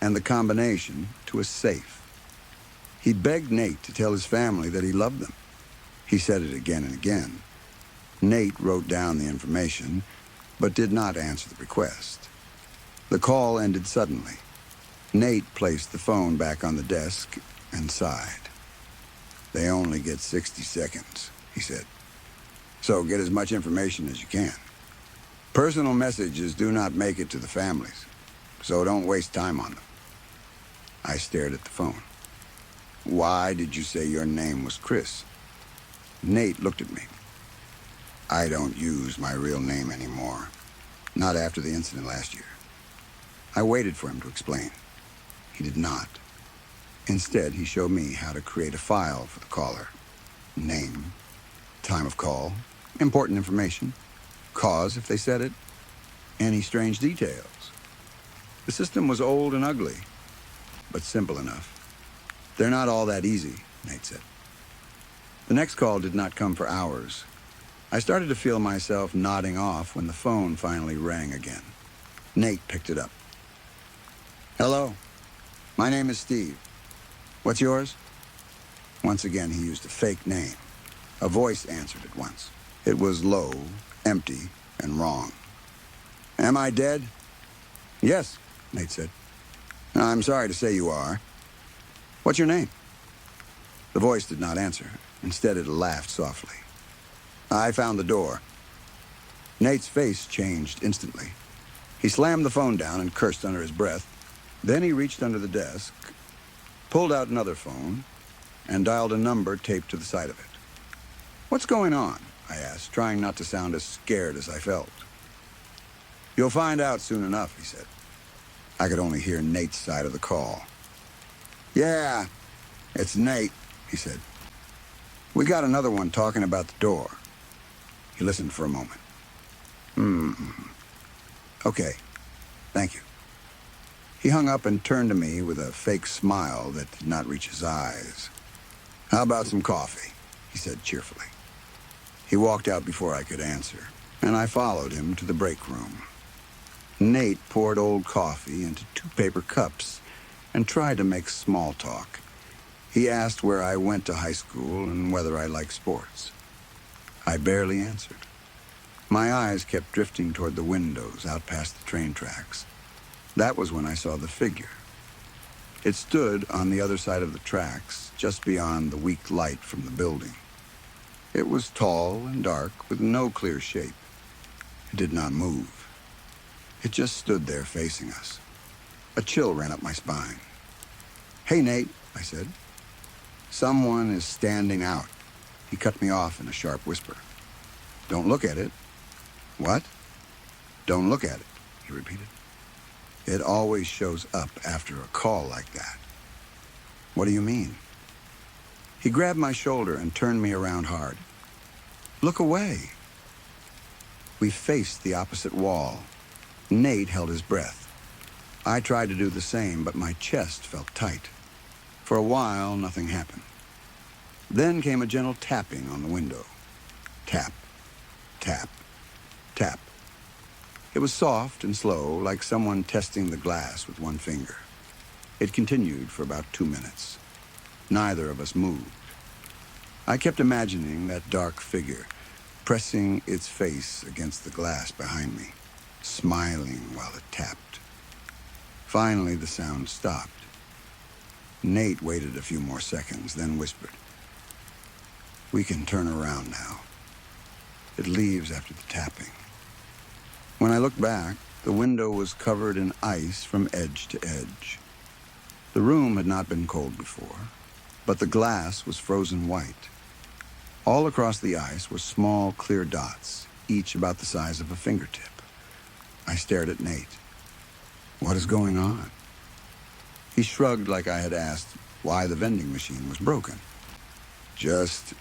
and the combination to a safe. He begged Nate to tell his family that he loved them. He said it again and again. Nate wrote down the information, but did not answer the request. The call ended suddenly. Nate placed the phone back on the desk and sighed. "They only get 60 seconds, he said. "So get as much information as you can. Personal messages do not make it to the families, so don't waste time on them." I stared at the phone. "Why did you say your name was Chris?" Nate looked at me. "I don't use my real name anymore. Not after the incident last year." I waited for him to explain. He did not. Instead, he showed me how to create a file for the caller. Name, time of call, important information, cause if they said it, any strange details. The system was old and ugly, but simple enough. "They're not all that easy," Nate said. The next call did not come for hours. I started to feel myself nodding off when the phone finally rang again. Nate picked it up. "Hello, my name is Steve. What's yours?" Once again, he used a fake name. A voice answered at once. It was low, empty, and wrong. "Am I dead?" "Yes," Nate said. "I'm sorry to say you are. What's your name?" The voice did not answer. Instead, it laughed softly. "I found the door." Nate's face changed instantly. He slammed the phone down and cursed under his breath. Then he reached under the desk, pulled out another phone, and dialed a number taped to the side of it. "What's going on?" I asked, trying not to sound as scared as I felt. "You'll find out soon enough," he said. I could only hear Nate's side of the call. "Yeah, it's Nate," he said. "We got another one talking about the door." He listened for a moment. "Okay, thank you." He hung up and turned to me with a fake smile that did not reach his eyes. "How about some coffee?" he said cheerfully. He walked out before I could answer, and I followed him to the break room. Nate poured old coffee into 2 paper cups and tried to make small talk. He asked where I went to high school and whether I liked sports. I barely answered. My eyes kept drifting toward the windows out past the train tracks. That was when I saw the figure. It stood on the other side of the tracks, just beyond the weak light from the building. It was tall and dark, with no clear shape. It did not move. It just stood there facing us. A chill ran up my spine. "Hey, Nate," I said. "Someone is standing out." He cut me off in a sharp whisper. "Don't look at it." "What?" "Don't look at it," he repeated. "It always shows up after a call like that." "What do you mean?" He grabbed my shoulder and turned me around hard. "Look away." We faced the opposite wall. Nate held his breath. I tried to do the same, but my chest felt tight. For a while, nothing happened. Then came a gentle tapping on the window. Tap, tap, tap. It was soft and slow, like someone testing the glass with one finger. It continued for about 2 minutes. Neither of us moved. I kept imagining that dark figure, pressing its face against the glass behind me, smiling while it tapped. Finally, the sound stopped. Nate waited a few more seconds, then whispered, "We can turn around now. It leaves after the tapping." When I looked back, the window was covered in ice from edge to edge. The room had not been cold before, but the glass was frozen white. All across the ice were small, clear dots, each about the size of a fingertip. I stared at Nate. "What is going on?" He shrugged like I had asked why the vending machine was broken. Just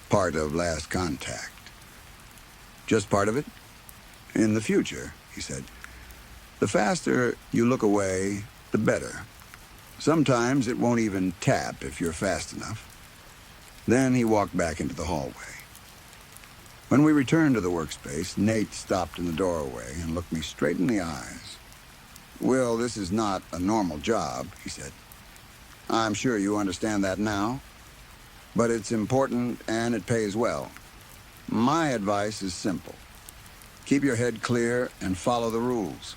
part of last contact. Just part of it? In the future, he said, the faster you look away, the better. Sometimes it won't even tap if you're fast enough. Then he walked back into the hallway. When we returned to the workspace, Nate stopped in the doorway and looked me straight in the eyes. Will, this is not a normal job, he said. I'm sure you understand that now, but it's important and it pays well. My advice is simple. Keep your head clear and follow the rules.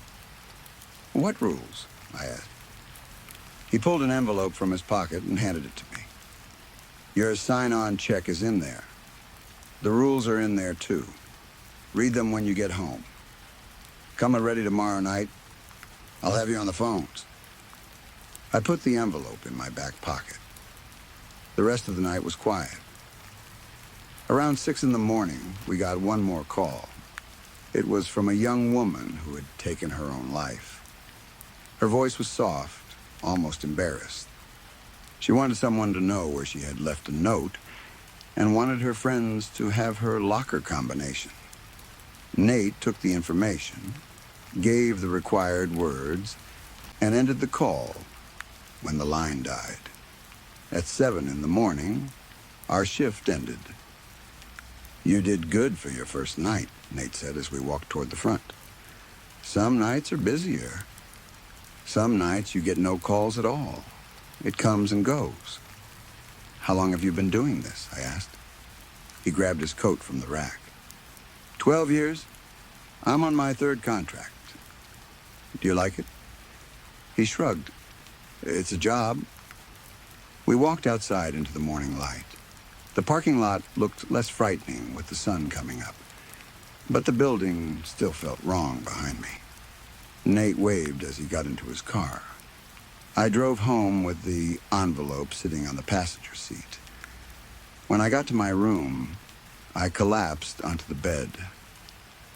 What rules? I asked. He pulled an envelope from his pocket and handed it to me. Your sign-on check is in there. The rules are in there, too. Read them when you get home. Coming ready tomorrow night? I'll have you on the phones. I put the envelope in my back pocket. The rest of the night was quiet. Around 6 in the morning, we got one more call. It was from a young woman who had taken her own life. Her voice was soft, almost embarrassed. She wanted someone to know where she had left a note and wanted her friends to have her locker combination. Nate took the information, gave the required words, and ended the call when the line died. At 7 in the morning, our shift ended. You did good for your first night, Nate said as we walked toward the front. Some nights are busier. Some nights you get no calls at all. It comes and goes. How long have you been doing this? I asked. He grabbed his coat from the rack. 12 years. I'm on my 3rd contract. Do you like it? He shrugged. It's a job. We walked outside into the morning light. The parking lot looked less frightening with the sun coming up, but the building still felt wrong behind me. Nate waved as he got into his car. I drove home with the envelope sitting on the passenger seat. When I got to my room, I collapsed onto the bed.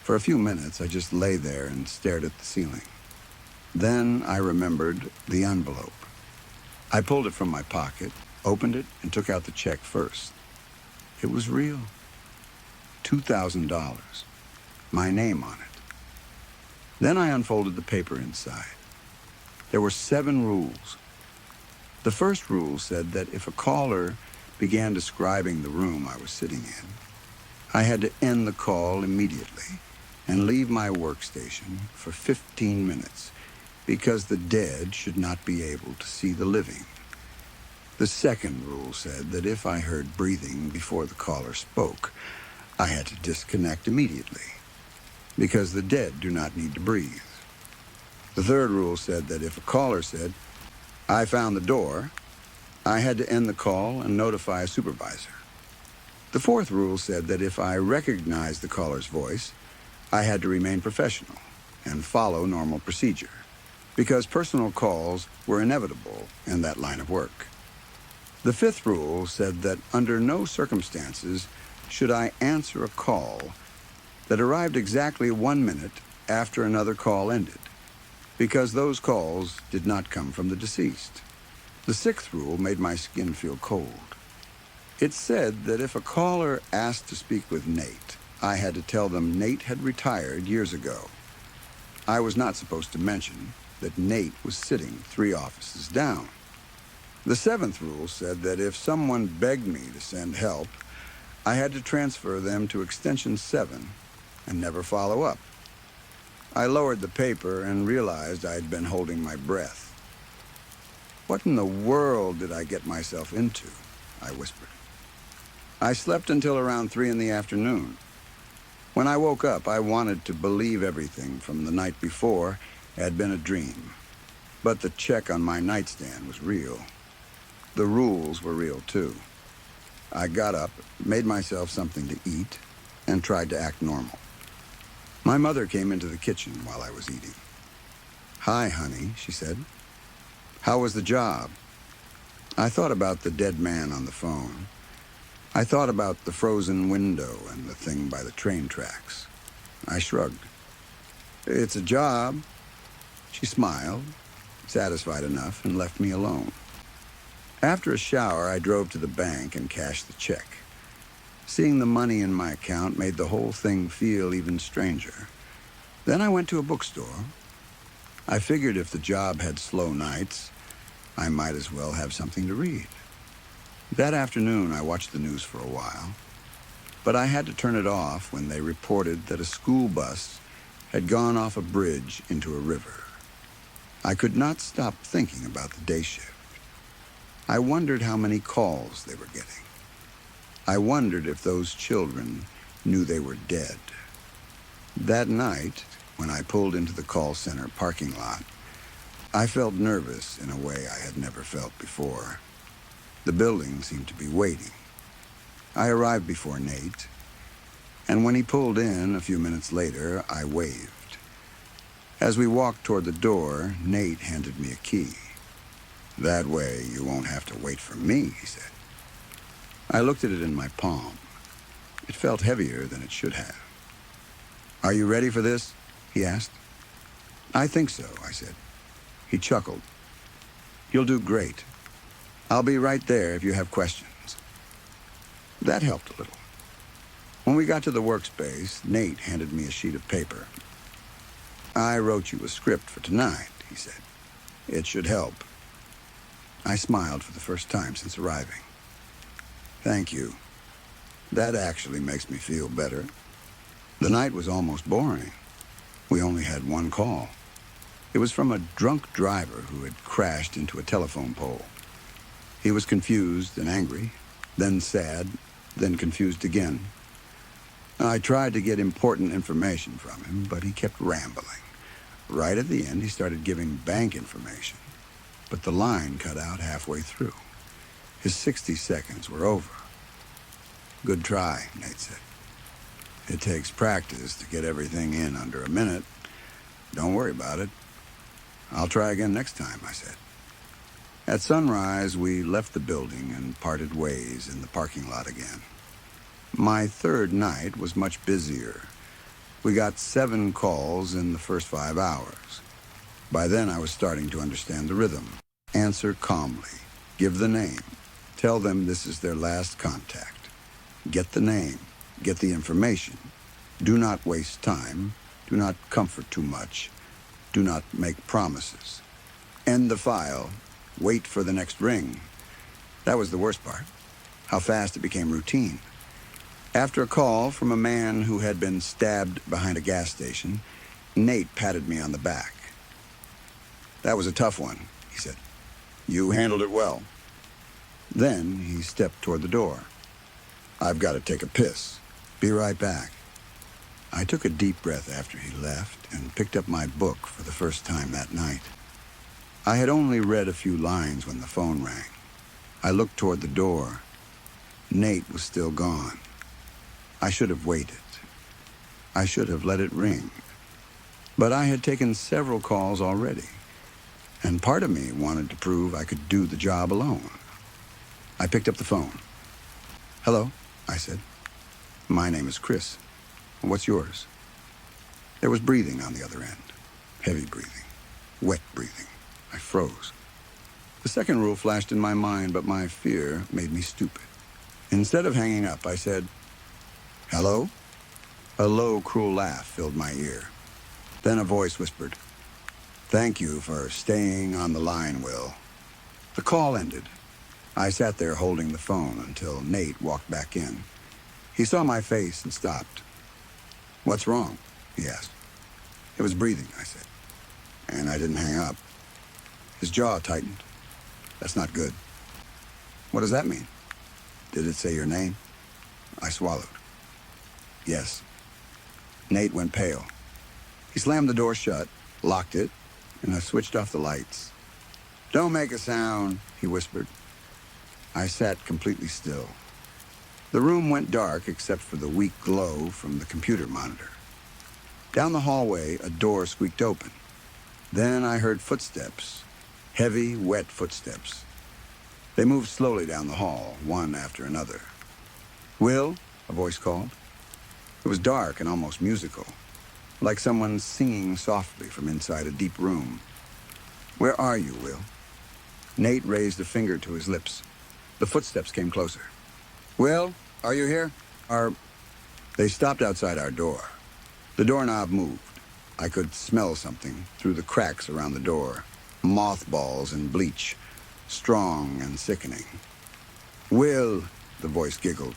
For a few minutes, I just lay there and stared at the ceiling. Then I remembered the envelope. I pulled it from my pocket, opened it, and took out the check first. It was real. $2,000. My name on it. Then I unfolded the paper inside. There were 7 rules. The first rule said that if a caller began describing the room I was sitting in, I had to end the call immediately and leave my workstation for 15 minutes because the dead should not be able to see the living. The second rule said that if I heard breathing before the caller spoke, I had to disconnect immediately because the dead do not need to breathe. The third rule said that if a caller said, "I found the door," I had to end the call and notify a supervisor. The fourth rule said that if I recognized the caller's voice, I had to remain professional and follow normal procedure, because personal calls were inevitable in that line of work. The fifth rule said that under no circumstances should I answer a call that arrived exactly 1 minute after another call ended, because those calls did not come from the deceased. The sixth rule made my skin feel cold. It said that if a caller asked to speak with Nate, I had to tell them Nate had retired years ago. I was not supposed to mention that Nate was sitting 3 offices down. The seventh rule said that if someone begged me to send help, I had to transfer them to extension 7 and never follow up. I lowered the paper and realized I had been holding my breath. What in the world did I get myself into? I whispered. I slept until around 3 in the afternoon. When I woke up, I wanted to believe everything from the night before had been a dream. But the check on my nightstand was real. The rules were real, too. I got up, made myself something to eat, and tried to act normal. My mother came into the kitchen while I was eating. "Hi, honey," she said. "How was the job?" I thought about the dead man on the phone. I thought about the frozen window and the thing by the train tracks. I shrugged. "It's a job." She smiled, satisfied enough, and left me alone. After a shower, I drove to the bank and cashed the check. Seeing the money in my account made the whole thing feel even stranger. Then I went to a bookstore. I figured if the job had slow nights, I might as well have something to read. That afternoon, I watched the news for a while, but I had to turn it off when they reported that a school bus had gone off a bridge into a river. I could not stop thinking about the day shift. I wondered how many calls they were getting. I wondered if those children knew they were dead. That night, when I pulled into the call center parking lot, I felt nervous in a way I had never felt before. The building seemed to be waiting. I arrived before Nate, and when he pulled in a few minutes later, I waved. As we walked toward the door, Nate handed me a key. "That way you won't have to wait for me," he said. I looked at it in my palm. It felt heavier than it should have. "Are you ready for this?" he asked. "I think so," I said. He chuckled. "You'll do great. I'll be right there if you have questions." That helped a little. When we got to the workspace, Nate handed me a sheet of paper. "I wrote you a script for tonight," he said. "It should help." I smiled for the first time since arriving. "Thank you. That actually makes me feel better." The night was almost boring. We only had one call. It was from a drunk driver who had crashed into a telephone pole. He was confused and angry, then sad, then confused again. I tried to get important information from him, but he kept rambling. Right at the end, he started giving bank information, but the line cut out halfway through. His 60 seconds were over. "Good try," Nate said. "It takes practice to get everything in under a minute. Don't worry about it." "I'll try again next time," I said. At sunrise, we left the building and parted ways in the parking lot again. My third night was much busier. We got 7 calls in the first 5 hours. By then, I was starting to understand the rhythm. Answer calmly. Give the name. Tell them this is their last contact. Get the name. Get the information. Do not waste time. Do not comfort too much. Do not make promises. End the file. Wait for the next ring. That was the worst part. How fast it became routine. After a call from a man who had been stabbed behind a gas station, Nate patted me on the back. "That was a tough one," he said. "You handled it well." Then he stepped toward the door. "I've got to take a piss. Be right back." I took a deep breath after he left and picked up my book for the first time that night. I had only read a few lines when the phone rang. I looked toward the door. Nate was still gone. I should have waited. I should have let it ring. But I had taken several calls already, and part of me wanted to prove I could do the job alone. I picked up the phone. "Hello," I said. "My name is Chris. What's yours?" There was breathing on the other end. Heavy breathing. Wet breathing. I froze. The second rule flashed in my mind, but my fear made me stupid. Instead of hanging up, I said, "Hello?" A low, cruel laugh filled my ear. Then a voice whispered, "Thank you for staying on the line, Will." The call ended. I sat there holding the phone until Nate walked back in. He saw my face and stopped. "What's wrong?" he asked. "It was breathing," I said. And I didn't hang up. His jaw tightened. "That's not good." "What does that mean?" "Did it say your name?" I swallowed. "Yes." Nate went pale. He slammed the door shut, locked it, and I switched off the lights. "Don't make a sound," he whispered. I sat completely still. The room went dark except for the weak glow from the computer monitor. Down the hallway, a door squeaked open. Then I heard footsteps, heavy, wet footsteps. They moved slowly down the hall, one after another. "Will?" a voice called. It was dark and almost musical, like someone singing softly from inside a deep room. Where are you, Will? Nate raised a finger to his lips. The footsteps came closer. Will, are you here? They stopped outside our door. The doorknob moved. I could smell something through the cracks around the door. Mothballs and bleach, strong and sickening. Will, the voice giggled.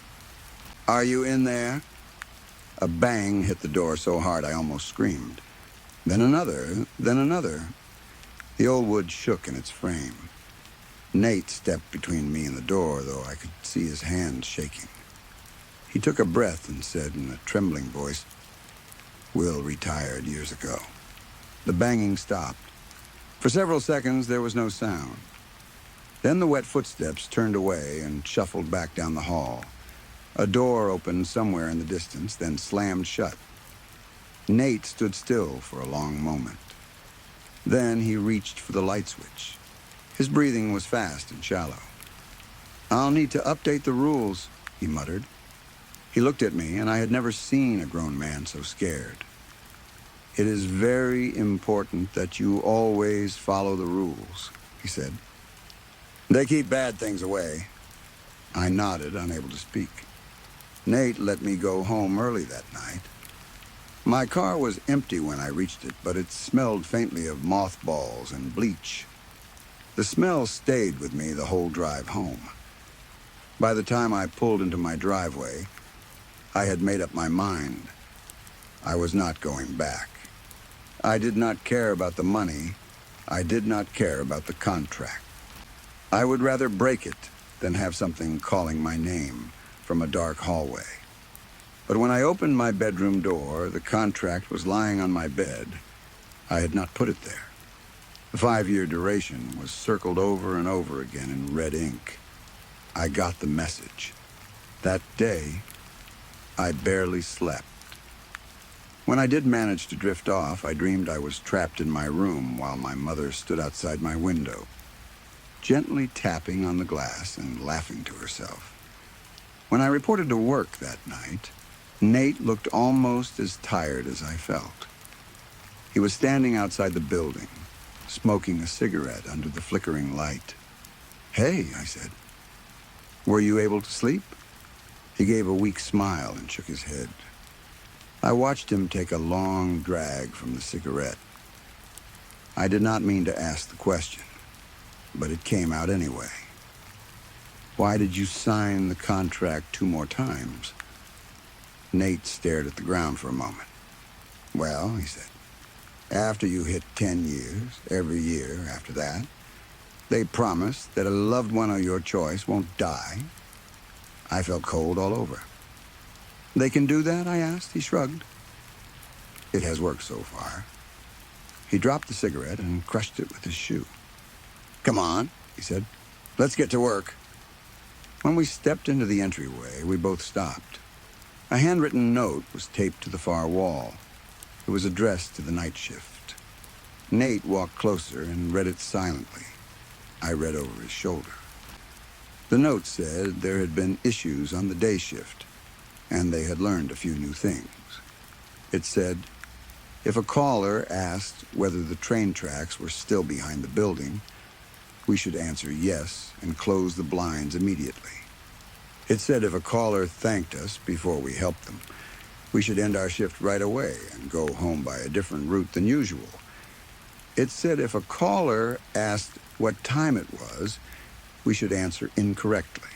Are you in there? A bang hit the door so hard I almost screamed. Then another, then another. The old wood shook in its frame. Nate stepped between me and the door, though I could see his hands shaking. He took a breath and said in a trembling voice, Will retired years ago. The banging stopped. For several seconds, there was no sound. Then the wet footsteps turned away and shuffled back down the hall. A door opened somewhere in the distance, then slammed shut. Nate stood still for a long moment. Then he reached for the light switch. His breathing was fast and shallow. I'll need to update the rules, he muttered. He looked at me, and I had never seen a grown man so scared. It is very important that you always follow the rules, he said. They keep bad things away. I nodded, unable to speak. Nate let me go home early that night. My car was empty when I reached it, but it smelled faintly of mothballs and bleach. The smell stayed with me the whole drive home. By the time I pulled into my driveway, I had made up my mind. I was not going back. I did not care about the money. I did not care about the contract. I would rather break it than have something calling my name from a dark hallway. But when I opened my bedroom door, the contract was lying on my bed. I had not put it there. The 5-year duration was circled over and over again in red ink. I got the message. That day, I barely slept. When I did manage to drift off, I dreamed I was trapped in my room while my mother stood outside my window, gently tapping on the glass and laughing to herself. When I reported to work that night, Nate looked almost as tired as I felt. He was standing outside the building, smoking a cigarette under the flickering light. Hey, I said, were you able to sleep? He gave a weak smile and shook his head. I watched him take a long drag from the cigarette. I did not mean to ask the question, but it came out anyway. Why did you sign the contract 2 more times? Nate stared at the ground for a moment. Well, he said, after you hit 10 years, every year after that, they promise that a loved one of your choice won't die. I felt cold all over. They can do that, I asked. He shrugged. It has worked so far. He dropped the cigarette and crushed it with his shoe. Come on, he said. Let's get to work. When we stepped into the entryway, we both stopped. A handwritten note was taped to the far wall. It was addressed to the night shift. Nate walked closer and read it silently. I read over his shoulder. The note said there had been issues on the day shift, and they had learned a few new things. It said, if a caller asked whether the train tracks were still behind the building, we should answer yes and close the blinds immediately. It said if a caller thanked us before we helped them, we should end our shift right away and go home by a different route than usual. It said if a caller asked what time it was, we should answer incorrectly,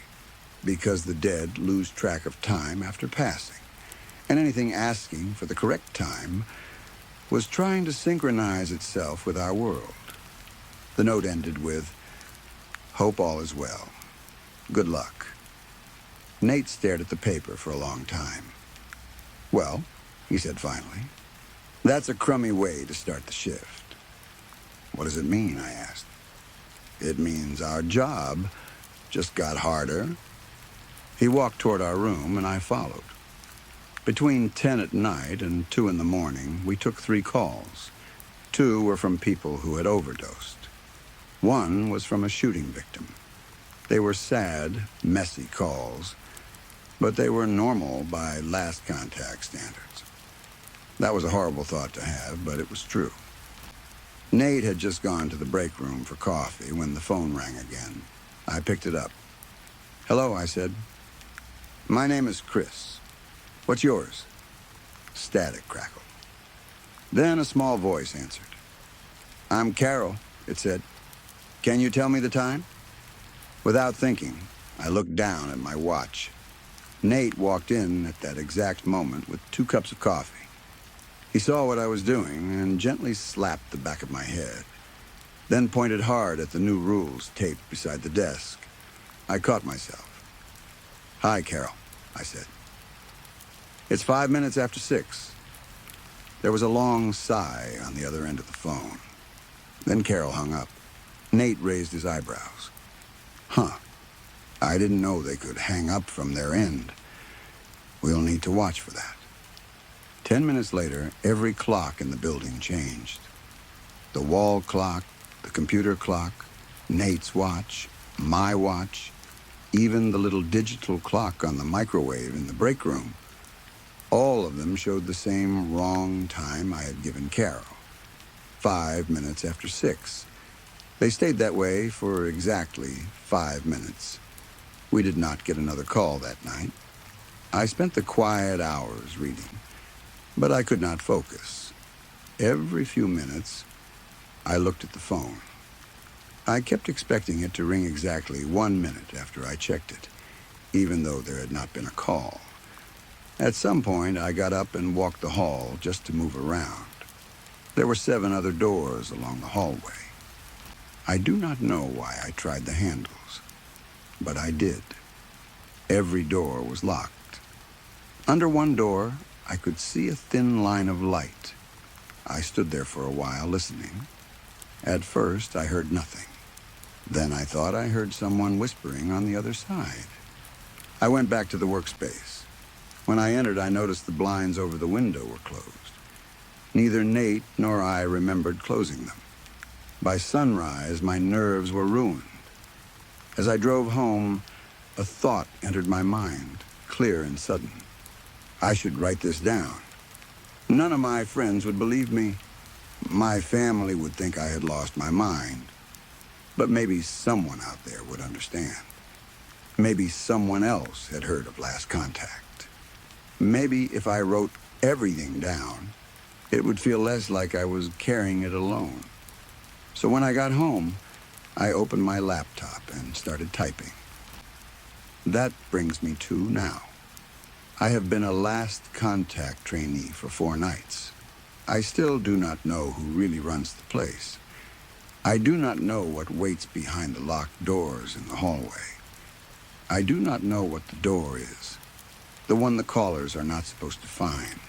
because the dead lose track of time after passing, and anything asking for the correct time was trying to synchronize itself with our world. The note ended with, hope all is well. Good luck. Nate stared at the paper for a long time. Well, he said finally, that's a crummy way to start the shift. What does it mean? I asked. It means our job just got harder. He walked toward our room, and I followed. Between 10 at night and 2 in the morning, we took 3 calls. 2 were from people who had overdosed. 1 was from a shooting victim. They were sad, messy calls, but they were normal by last contact standards. That was a horrible thought to have, but it was true. Nate had just gone to the break room for coffee when the phone rang again. I picked it up. "Hello," I said. "My name is Chris. What's yours?" Static crackled. Then a small voice answered. "I'm Carol," it said. "Can you tell me the time?" Without thinking, I looked down at my watch. Nate walked in at that exact moment with 2 cups of coffee. He saw what I was doing and gently slapped the back of my head, then pointed hard at the new rules taped beside the desk. I caught myself. "Hi, Carol," I said. "It's 5 minutes after 6. There was a long sigh on the other end of the phone. Then Carol hung up. Nate raised his eyebrows. "Huh. I didn't know they could hang up from their end. We'll need to watch for that." 10 minutes later, every clock in the building changed. The wall clock, the computer clock, Nate's watch, my watch, even the little digital clock on the microwave in the break room. All of them showed the same wrong time I had given Carol. 5 minutes after 6. They stayed that way for exactly 5 minutes. We did not get another call that night. I spent the quiet hours reading, but I could not focus. Every few minutes, I looked at the phone. I kept expecting it to ring exactly 1 minute after I checked it, even though there had not been a call. At some point, I got up and walked the hall just to move around. There were 7 other doors along the hallway. I do not know why I tried the handles, but I did. Every door was locked. Under one door, I could see a thin line of light. I stood there for a while listening. At first, I heard nothing. Then I thought I heard someone whispering on the other side. I went back to the workspace. When I entered, I noticed the blinds over the window were closed. Neither Nate nor I remembered closing them. By sunrise, my nerves were ruined. As I drove home, a thought entered my mind, clear and sudden. I should write this down. None of my friends would believe me. My family would think I had lost my mind. But maybe someone out there would understand. Maybe someone else had heard of Last Contact. Maybe if I wrote everything down, it would feel less like I was carrying it alone. So when I got home, I opened my laptop and started typing. That brings me to now. I have been a Last Contact trainee for 4 nights. I still do not know who really runs the place. I do not know what waits behind the locked doors in the hallway. I do not know what the door is, the one the callers are not supposed to find.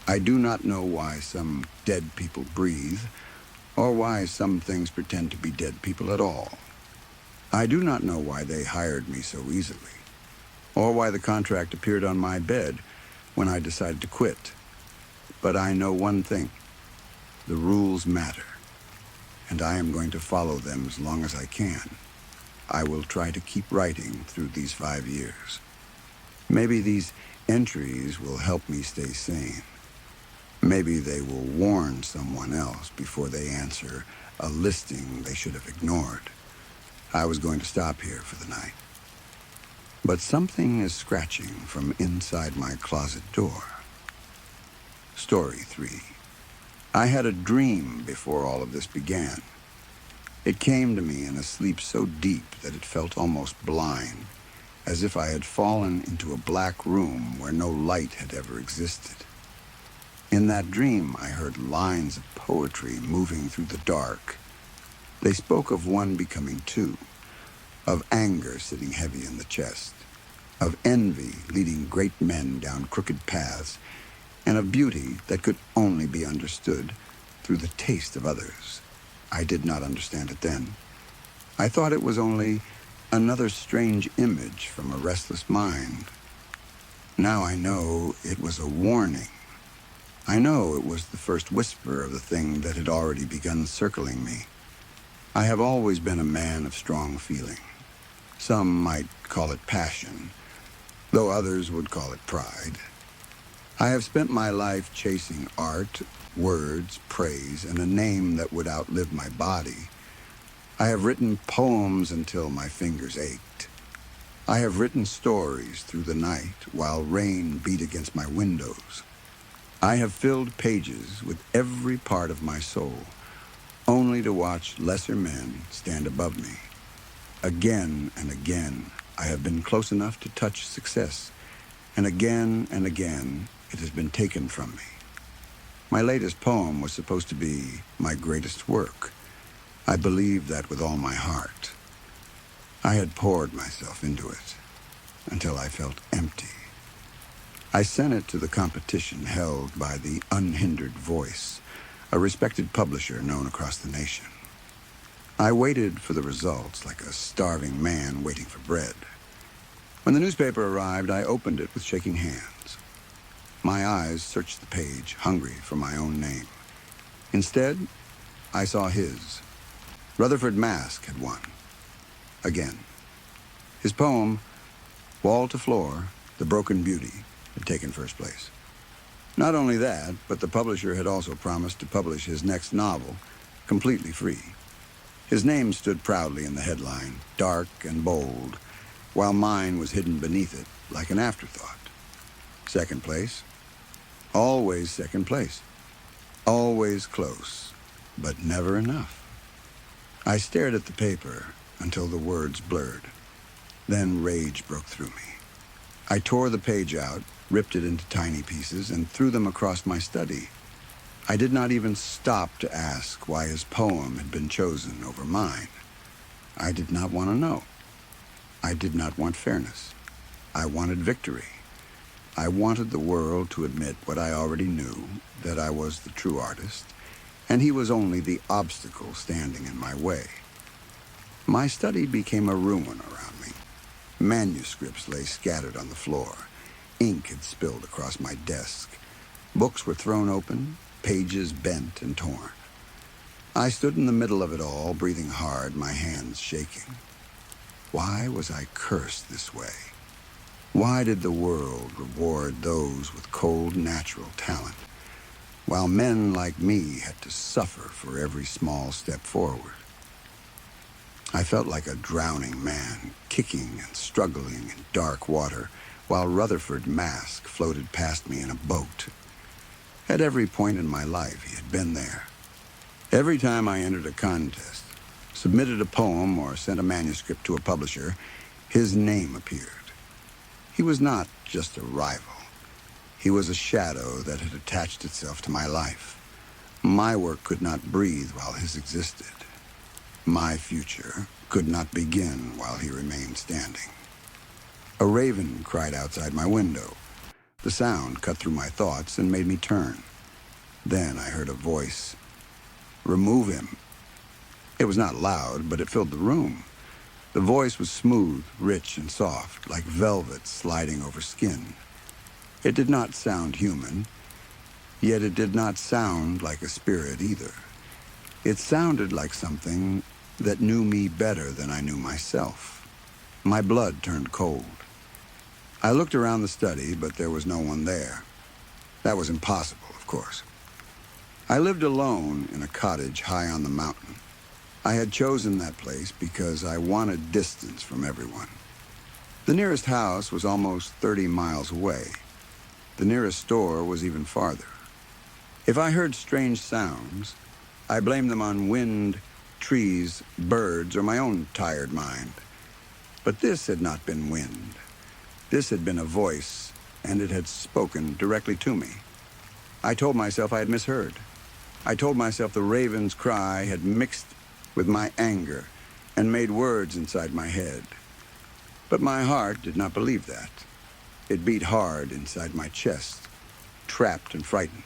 I do not know why some dead people breathe, or why some things pretend to be dead people at all. I do not know why they hired me so easily, or why the contract appeared on my bed when I decided to quit. But I know one thing. The rules matter, and I am going to follow them as long as I can. I will try to keep writing through these 5 years. Maybe these entries will help me stay sane. Maybe they will warn someone else before they answer a listing they should have ignored. I was going to stop here for the night. But something is scratching from inside my closet door. Story 3. I had a dream before all of this began. It came to me in a sleep so deep that it felt almost blind, as if I had fallen into a black room where no light had ever existed. In that dream, I heard lines of poetry moving through the dark. They spoke of one becoming 2, of anger sitting heavy in the chest, of envy leading great men down crooked paths, and of beauty that could only be understood through the taste of others. I did not understand it then. I thought it was only another strange image from a restless mind. Now I know it was a warning. I know it was the first whisper of the thing that had already begun circling me. I have always been a man of strong feeling. Some might call it passion, though others would call it pride. I have spent my life chasing art, words, praise, and a name that would outlive my body. I have written poems until my fingers ached. I have written stories through the night while rain beat against my windows. I have filled pages with every part of my soul, only to watch lesser men stand above me. Again and again, I have been close enough to touch success, and again it has been taken from me. My latest poem was supposed to be my greatest work. I believed that with all my heart. I had poured myself into it until I felt empty. I sent it to the competition held by the Unhindered Voice, a respected publisher known across the nation. I waited for the results like a starving man waiting for bread. When the newspaper arrived, I opened it with shaking hands. My eyes searched the page, hungry for my own name. Instead, I saw his. Rutherford Mask had won. Again. His poem, Wall to Floor, The Broken Beauty, had taken first place. Not only that, but the publisher had also promised to publish his next novel, completely free. His name stood proudly in the headline, dark and bold, while mine was hidden beneath it like an afterthought. Second place. Always second place. Always close, but never enough. I stared at the paper until the words blurred. Then rage broke through me. I tore the page out, ripped it into tiny pieces, and threw them across my study. I did not even stop to ask why his poem had been chosen over mine. I did not want to know. I did not want fairness. I wanted victory. I wanted the world to admit what I already knew, that I was the true artist, and he was only the obstacle standing in my way. My study became a ruin around me. Manuscripts lay scattered on the floor. Ink had spilled across my desk. Books were thrown open, pages bent and torn. I stood in the middle of it all, breathing hard, my hands shaking. Why was I cursed this way? Why did the world reward those with cold, natural talent, while men like me had to suffer for every small step forward? I felt like a drowning man, kicking and struggling in dark water, while Rutherford Mask floated past me in a boat. At every point in my life, he had been there. Every time I entered a contest, submitted a poem, or sent a manuscript to a publisher, his name appeared. He was not just a rival. He was a shadow that had attached itself to my life. My work could not breathe while his existed. My future could not begin while he remained standing. A raven cried outside my window. The sound cut through my thoughts and made me turn. Then I heard a voice. "Remove him." It was not loud, but it filled the room. The voice was smooth, rich, and soft, like velvet sliding over skin. It did not sound human, yet it did not sound like a spirit either. It sounded like something that knew me better than I knew myself. My blood turned cold. I looked around the study, but there was no one there. That was impossible, of course. I lived alone in a cottage high on the mountain. I had chosen that place because I wanted distance from everyone. The nearest house was almost 30 miles away. The nearest store was even farther. If I heard strange sounds, I blamed them on wind, trees, birds, or my own tired mind. But this had not been wind. This had been a voice, and it had spoken directly to me. I told myself I had misheard. I told myself the raven's cry had mixed with my anger and made words inside my head. But my heart did not believe that. It beat hard inside my chest, trapped and frightened.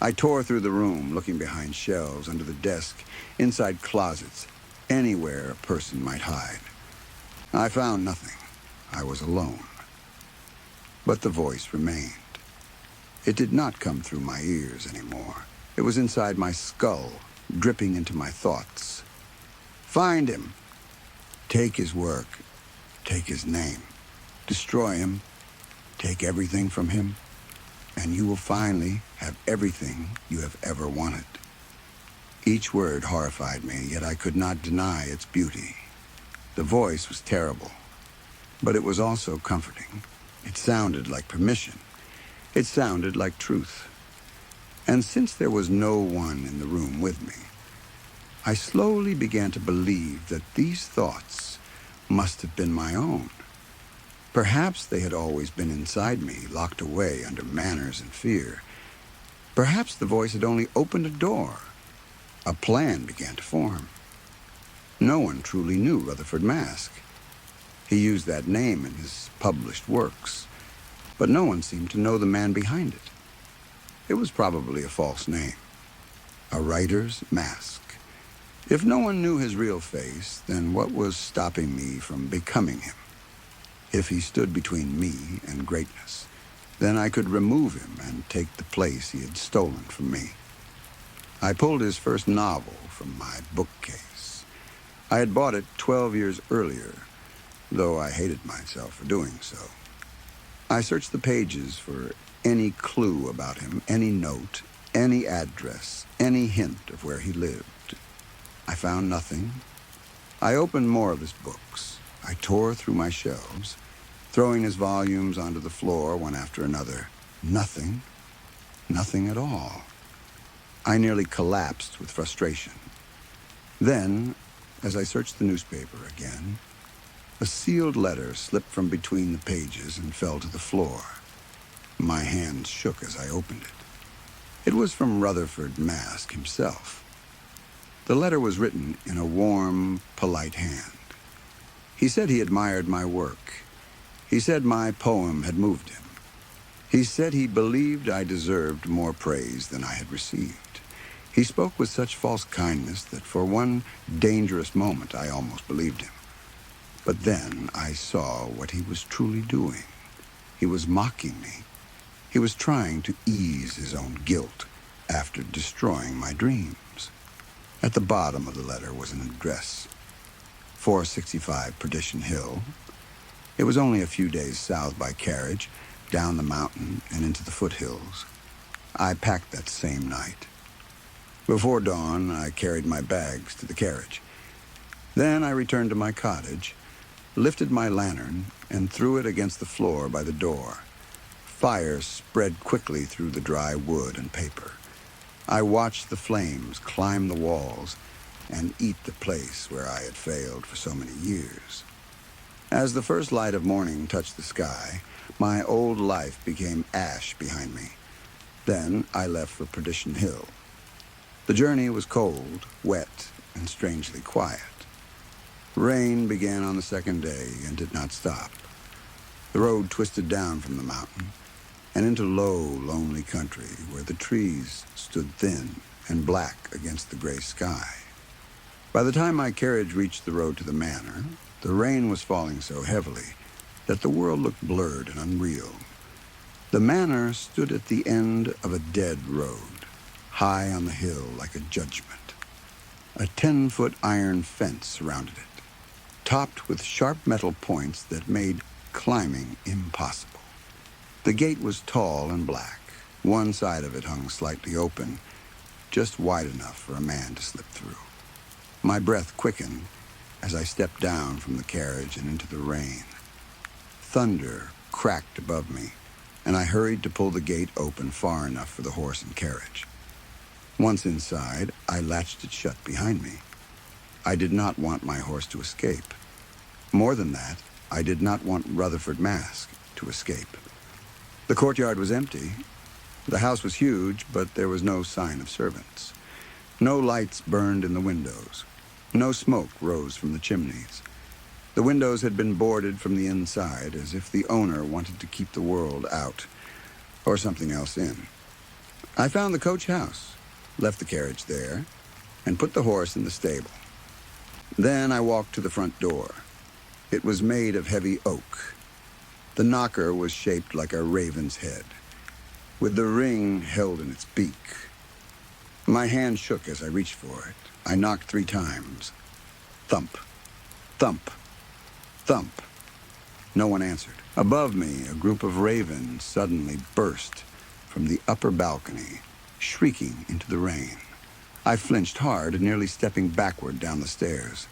I tore through the room, looking behind shelves, under the desk, inside closets, anywhere a person might hide. I found nothing. I was alone. But the voice remained. It did not come through my ears anymore. It was inside my skull, dripping into my thoughts. Find him. Take his work. Take his name. Destroy him. Take everything from him. and you will finally have everything you have ever wanted." Each word horrified me, yet I could not deny its beauty. The voice was terrible, but it was also comforting. It sounded like permission. It sounded like truth. And since there was no one in the room with me, I slowly began to believe that these thoughts must have been my own. Perhaps they had always been inside me, locked away under manners and fear. Perhaps the voice had only opened a door. A plan began to form. No one truly knew Rutherford Mask. He used that name in his published works, but no one seemed to know the man behind it. It was probably a false name. A writer's mask. If no one knew his real face, then what was stopping me from becoming him? If he stood between me and greatness, then I could remove him and take the place he had stolen from me. I pulled his first novel from my bookcase. I had bought it 12 years earlier, though I hated myself for doing so. I searched the pages for any clue about him, any note, any address, any hint of where he lived. I found nothing. I opened more of his books. I tore through my shelves, throwing his volumes onto the floor one after another. Nothing. Nothing at all. I nearly collapsed with frustration. Then, as I searched the newspaper again, a sealed letter slipped from between the pages and fell to the floor. My hands shook as I opened it. It was from Rutherford Mask himself. The letter was written in a warm, polite hand. He said he admired my work. He said my poem had moved him. He said he believed I deserved more praise than I had received. He spoke with such false kindness that for one dangerous moment I almost believed him. But then I saw what he was truly doing. He was mocking me. He was trying to ease his own guilt after destroying my dreams. At the bottom of the letter was an address. 465 Perdition Hill. It was only a few days south by carriage, down the mountain and into the foothills. I packed that same night. Before dawn, I carried my bags to the carriage. Then I returned to my cottage, lifted my lantern, and threw it against the floor by the door. Fire spread quickly through the dry wood and paper. I watched the flames climb the walls and eat the place where I had failed for so many years. As the first light of morning touched the sky, my old life became ash behind me. Then I left for Perdition Hill. The journey was cold, wet, and strangely quiet. Rain began on the second day and did not stop. The road twisted down from the mountain and into low, lonely country where the trees stood thin and black against the gray sky. By the time my carriage reached the road to the manor, the rain was falling so heavily that the world looked blurred and unreal. The manor stood at the end of a dead road, high on the hill like a judgment. A 10-foot iron fence surrounded it, topped with sharp metal points that made climbing impossible. The gate was tall and black. One side of it hung slightly open, just wide enough for a man to slip through. My breath quickened as I stepped down from the carriage and into the rain. Thunder cracked above me, and I hurried to pull the gate open far enough for the horse and carriage. Once inside, I latched it shut behind me. I did not want my horse to escape. More than that, I did not want Rutherford Mask to escape. The courtyard was empty. The house was huge, but there was no sign of servants. No lights burned in the windows. No smoke rose from the chimneys. The windows had been boarded from the inside, as if the owner wanted to keep the world out, or something else in. I found the coach house, left the carriage there, and put the horse in the stable. Then I walked to the front door. It was made of heavy oak. The knocker was shaped like a raven's head, with the ring held in its beak. My hand shook as I reached for it. I knocked 3 times. Thump, thump, thump. No one answered. Above me, a group of ravens suddenly burst from the upper balcony, shrieking into the rain. I flinched hard, nearly stepping backward down the stairs.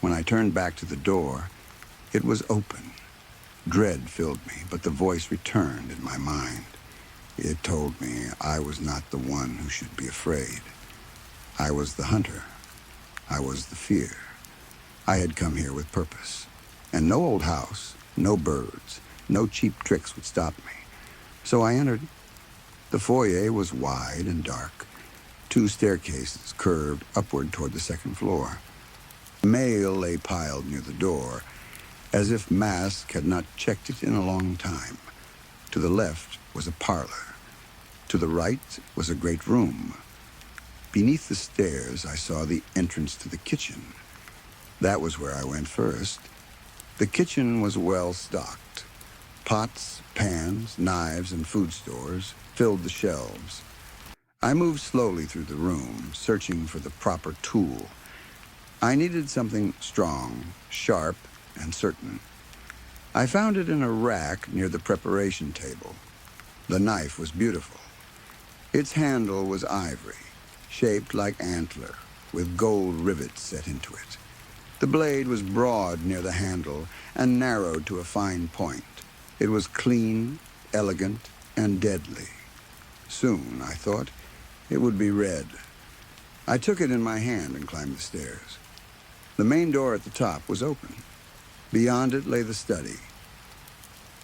When I turned back to the door, it was open. Dread filled me, but the voice returned in my mind. It told me I was not the one who should be afraid. I was the hunter. I was the fear. I had come here with purpose, and no old house, no birds, no cheap tricks would stop me. So I entered. The foyer was wide and dark. 2 staircases curved upward toward the second floor. Mail lay piled near the door, as if Mask had not checked it in a long time. To the left was a parlor. To the right was a great room. Beneath the stairs, I saw the entrance to the kitchen. That was where I went first. The kitchen was well stocked. Pots, pans, knives, and food stores filled the shelves. I moved slowly through the room, searching for the proper tool. I needed something strong, sharp, and certain. I found it in a rack near the preparation table. The knife was beautiful. Its handle was ivory, shaped like antler, with gold rivets set into it. The blade was broad near the handle and narrowed to a fine point. It was clean, elegant, and deadly. Soon, I thought, it would be red. I took it in my hand and climbed the stairs. The main door at the top was open. Beyond it lay the study.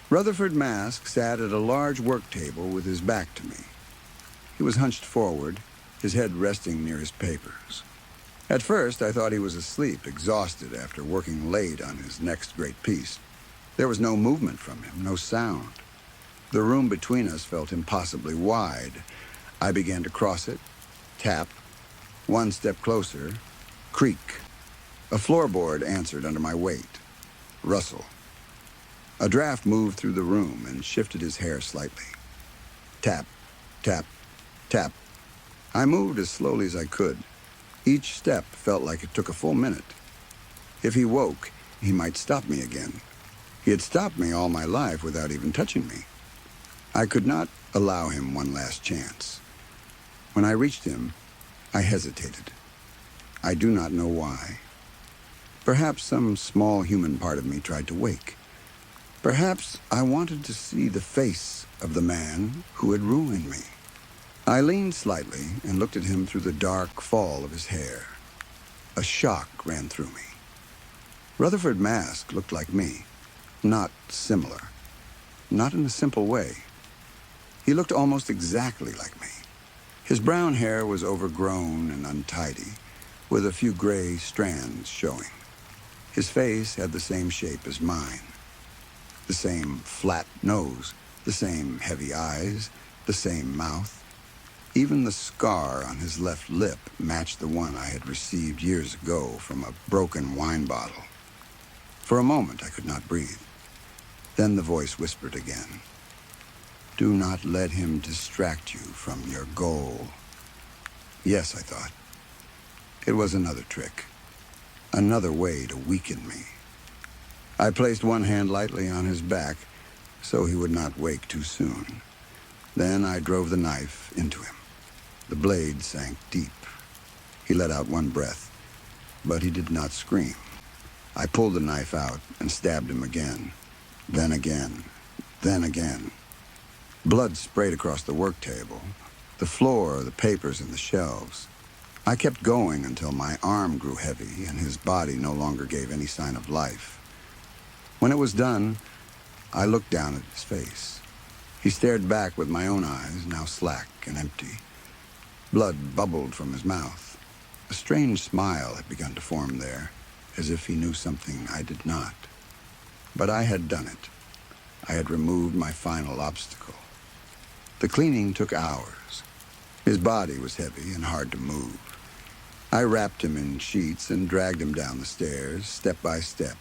Rutherford Mask sat at a large work table with his back to me. He was hunched forward, his head resting near his papers. At first, I thought he was asleep, exhausted after working late on his next great piece. There was no movement from him, no sound. The room between us felt impossibly wide. I began to cross it, tap, 1 step closer, creak. A floorboard answered under my weight. Rustle. A draft moved through the room and shifted his hair slightly. Tap, tap, tap. I moved as slowly as I could. Each step felt like it took a full minute. If he woke, he might stop me again. He had stopped me all my life without even touching me. I could not allow him one last chance. When I reached him, I hesitated. I do not know why. Perhaps some small human part of me tried to wake. Perhaps I wanted to see the face of the man who had ruined me. I leaned slightly and looked at him through the dark fall of his hair. A shock ran through me. Rutherford Mask looked like me, not similar, not in a simple way. He looked almost exactly like me. His brown hair was overgrown and untidy, with a few gray strands showing. His face had the same shape as mine. The same flat nose, the same heavy eyes, the same mouth. Even the scar on his left lip matched the one I had received years ago from a broken wine bottle. For a moment, I could not breathe. Then the voice whispered again. Do not let him distract you from your goal. Yes, I thought. It was another trick. Another way to weaken me. I placed one hand lightly on his back so he would not wake too soon. Then I drove the knife into him. The blade sank deep. He let out one breath, but he did not scream. I pulled the knife out and stabbed him again. Then again. Then again. Blood sprayed across the work table, the floor, the papers, and the shelves. I kept going until my arm grew heavy and his body no longer gave any sign of life. When it was done, I looked down at his face. He stared back with my own eyes, now slack and empty. Blood bubbled from his mouth. A strange smile had begun to form there, as if he knew something I did not. But I had done it. I had removed my final obstacle. The cleaning took hours. His body was heavy and hard to move. I wrapped him in sheets and dragged him down the stairs, step by step,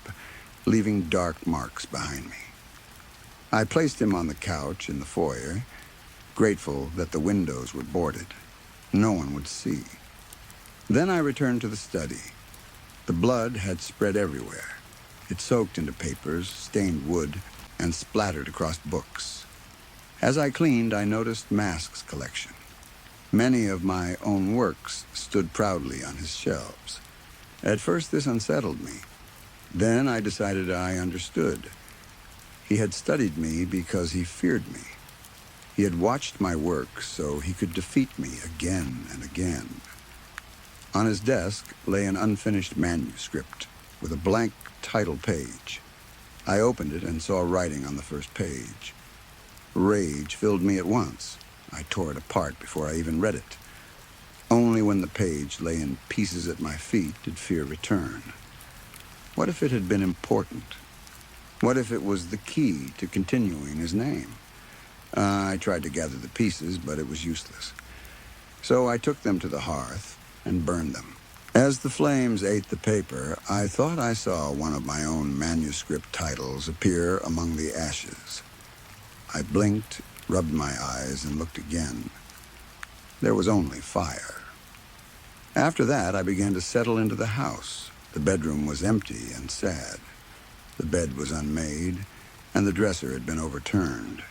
leaving dark marks behind me. I placed him on the couch in the foyer, grateful that the windows were boarded. No one would see. Then I returned to the study. The blood had spread everywhere. It soaked into papers, stained wood, and splattered across books. As I cleaned, I noticed Mask's collection. Many of my own works stood proudly on his shelves. At first, this unsettled me. Then I decided I understood. He had studied me because he feared me. He had watched my work so he could defeat me again and again. On his desk lay an unfinished manuscript with a blank title page. I opened it and saw writing on the first page. Rage filled me at once. I tore it apart before I even read it. Only when the page lay in pieces at my feet did fear return. What if it had been important? What if it was the key to continuing his name? I tried to gather the pieces, but it was useless. So I took them to the hearth and burned them. As the flames ate the paper, I thought I saw one of my own manuscript titles appear among the ashes. I blinked, rubbed my eyes, and looked again. There was only fire. After that, I began to settle into the house. The bedroom was empty and sad. The bed was unmade, and the dresser had been overturned.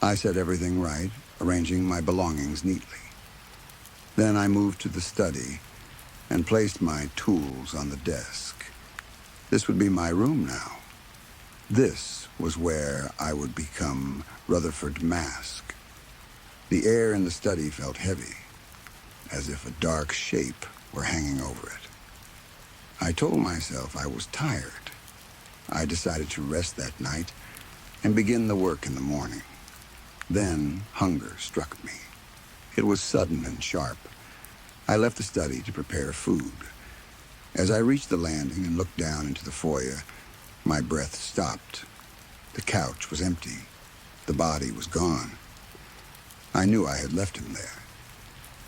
I set everything right, arranging my belongings neatly. Then I moved to the study and placed my tools on the desk. This would be my room now. This was where I would become Rutherford Mask. The air in the study felt heavy, as if a dark shape were hanging over it. I told myself I was tired. I decided to rest that night and begin the work in the morning. Then hunger struck me. It was sudden and sharp. I left the study to prepare food. As I reached the landing and looked down into the foyer, my breath stopped. The couch was empty. The body was gone. I knew I had left him there.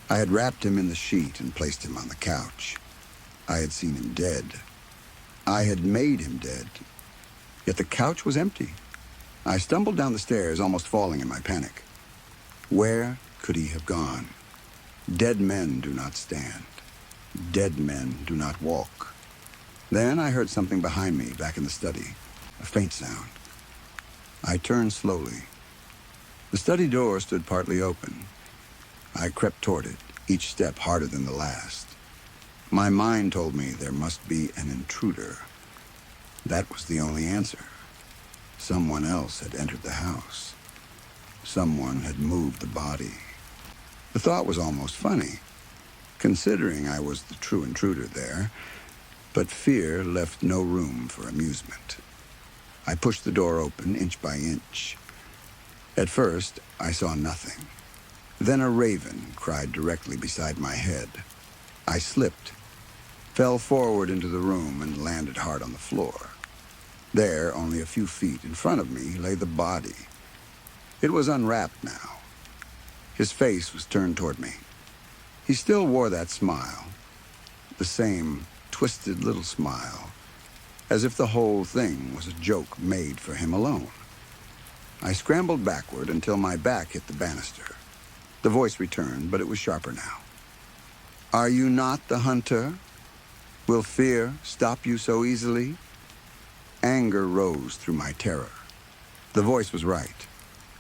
I had wrapped him in the sheet and placed him on the couch. I had seen him dead. I had made him dead. Yet the couch was empty. I stumbled down the stairs, almost falling in my panic. Where could he have gone? Dead men do not stand. Dead men do not walk. Then I heard something behind me, back in the study, a faint sound. I turned slowly. The study door stood partly open. I crept toward it, each step harder than the last. My mind told me there must be an intruder. That was the only answer. Someone else had entered the house. Someone had moved the body. The thought was almost funny, considering I was the true intruder there, but fear left no room for amusement. I pushed the door open inch by inch. At first, I saw nothing. Then a raven cried directly beside my head. I slipped, fell forward into the room, and landed hard on the floor. There, only a few feet in front of me, lay the body. It was unwrapped now. His face was turned toward me. He still wore that smile, the same twisted little smile, as if the whole thing was a joke made for him alone. I scrambled backward until my back hit the banister. The voice returned, but it was sharper now. Are you not the hunter? Will fear stop you so easily? Anger rose through my terror. The voice was right.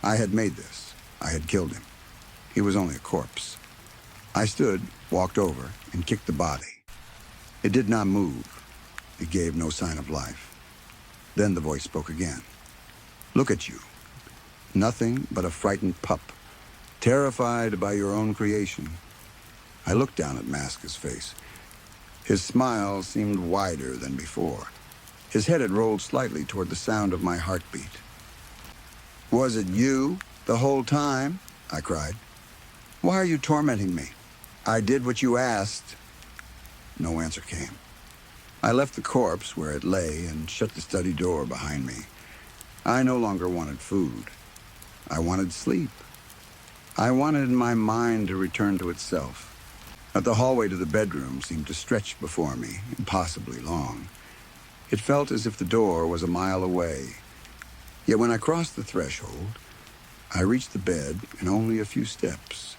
I had made this. I had killed him. He was only a corpse. I stood, walked over, and kicked the body. It did not move. It gave no sign of life. Then the voice spoke again. Look at you. Nothing but a frightened pup, terrified by your own creation. I looked down at Mask's face. His smile seemed wider than before. His head had rolled slightly toward the sound of my heartbeat. Was it you the whole time? I cried. Why are you tormenting me? I did what you asked. No answer came. I left the corpse where it lay and shut the study door behind me. I no longer wanted food. I wanted sleep. I wanted my mind to return to itself. But the hallway to the bedroom seemed to stretch before me, impossibly long. It felt as if the door was a mile away. Yet when I crossed the threshold, I reached the bed in only a few steps.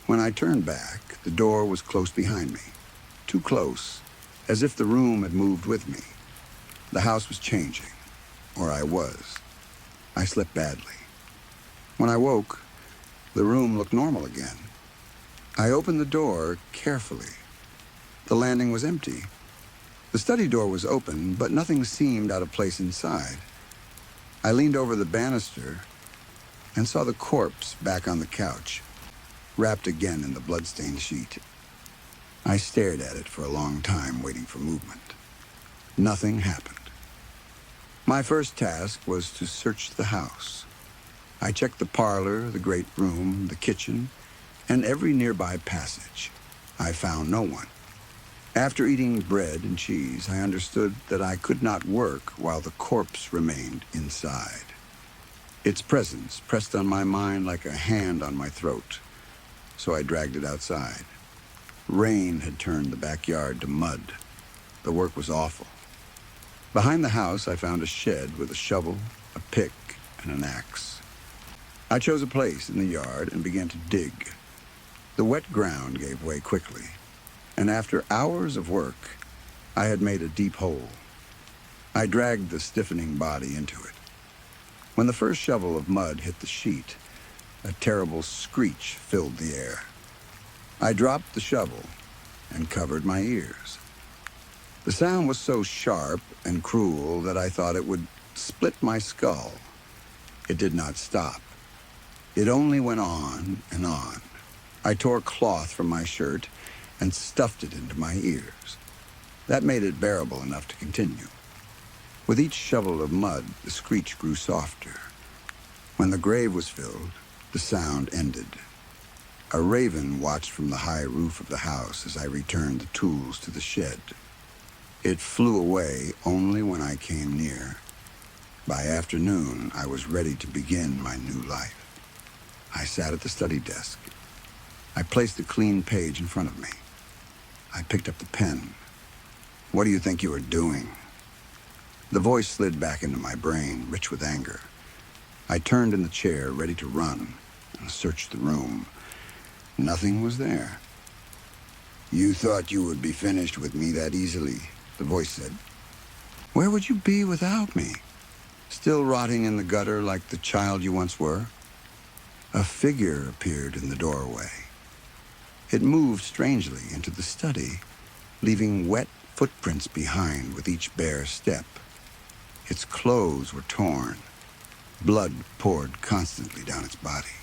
When I turned back, the door was close behind me. Too close, as if the room had moved with me. The house was changing, or I was. I slept badly. When I woke, the room looked normal again. I opened the door carefully. The landing was empty. The study door was open, but nothing seemed out of place inside. I leaned over the banister and saw the corpse back on the couch, wrapped again in the blood-stained sheet. I stared at it for a long time, waiting for movement. Nothing happened. My first task was to search the house. I checked the parlor, the great room, the kitchen, and every nearby passage. I found no one. After eating bread and cheese, I understood that I could not work while the corpse remained inside. Its presence pressed on my mind like a hand on my throat, so I dragged it outside. Rain had turned the backyard to mud. The work was awful. Behind the house, I found a shed with a shovel, a pick, and an axe. I chose a place in the yard and began to dig. The wet ground gave way quickly, and after hours of work, I had made a deep hole. I dragged the stiffening body into it. When the first shovel of mud hit the sheet, a terrible screech filled the air. I dropped the shovel and covered my ears. The sound was so sharp and cruel that I thought it would split my skull. It did not stop. It only went on and on. I tore cloth from my shirt and stuffed it into my ears. That made it bearable enough to continue. With each shovel of mud, the screech grew softer. When the grave was filled, the sound ended. A raven watched from the high roof of the house as I returned the tools to the shed. It flew away only when I came near. By afternoon, I was ready to begin my new life. I sat at the study desk. I placed a clean page in front of me. I picked up the pen. "What do you think you are doing?" The voice slid back into my brain, rich with anger. I turned in the chair, ready to run, and searched the room. Nothing was there. "You thought you would be finished with me that easily," the voice said. "Where would you be without me? Still rotting in the gutter like the child you once were?" A figure appeared in the doorway. It moved strangely into the study, leaving wet footprints behind with each bare step. Its clothes were torn. Blood poured constantly down its body.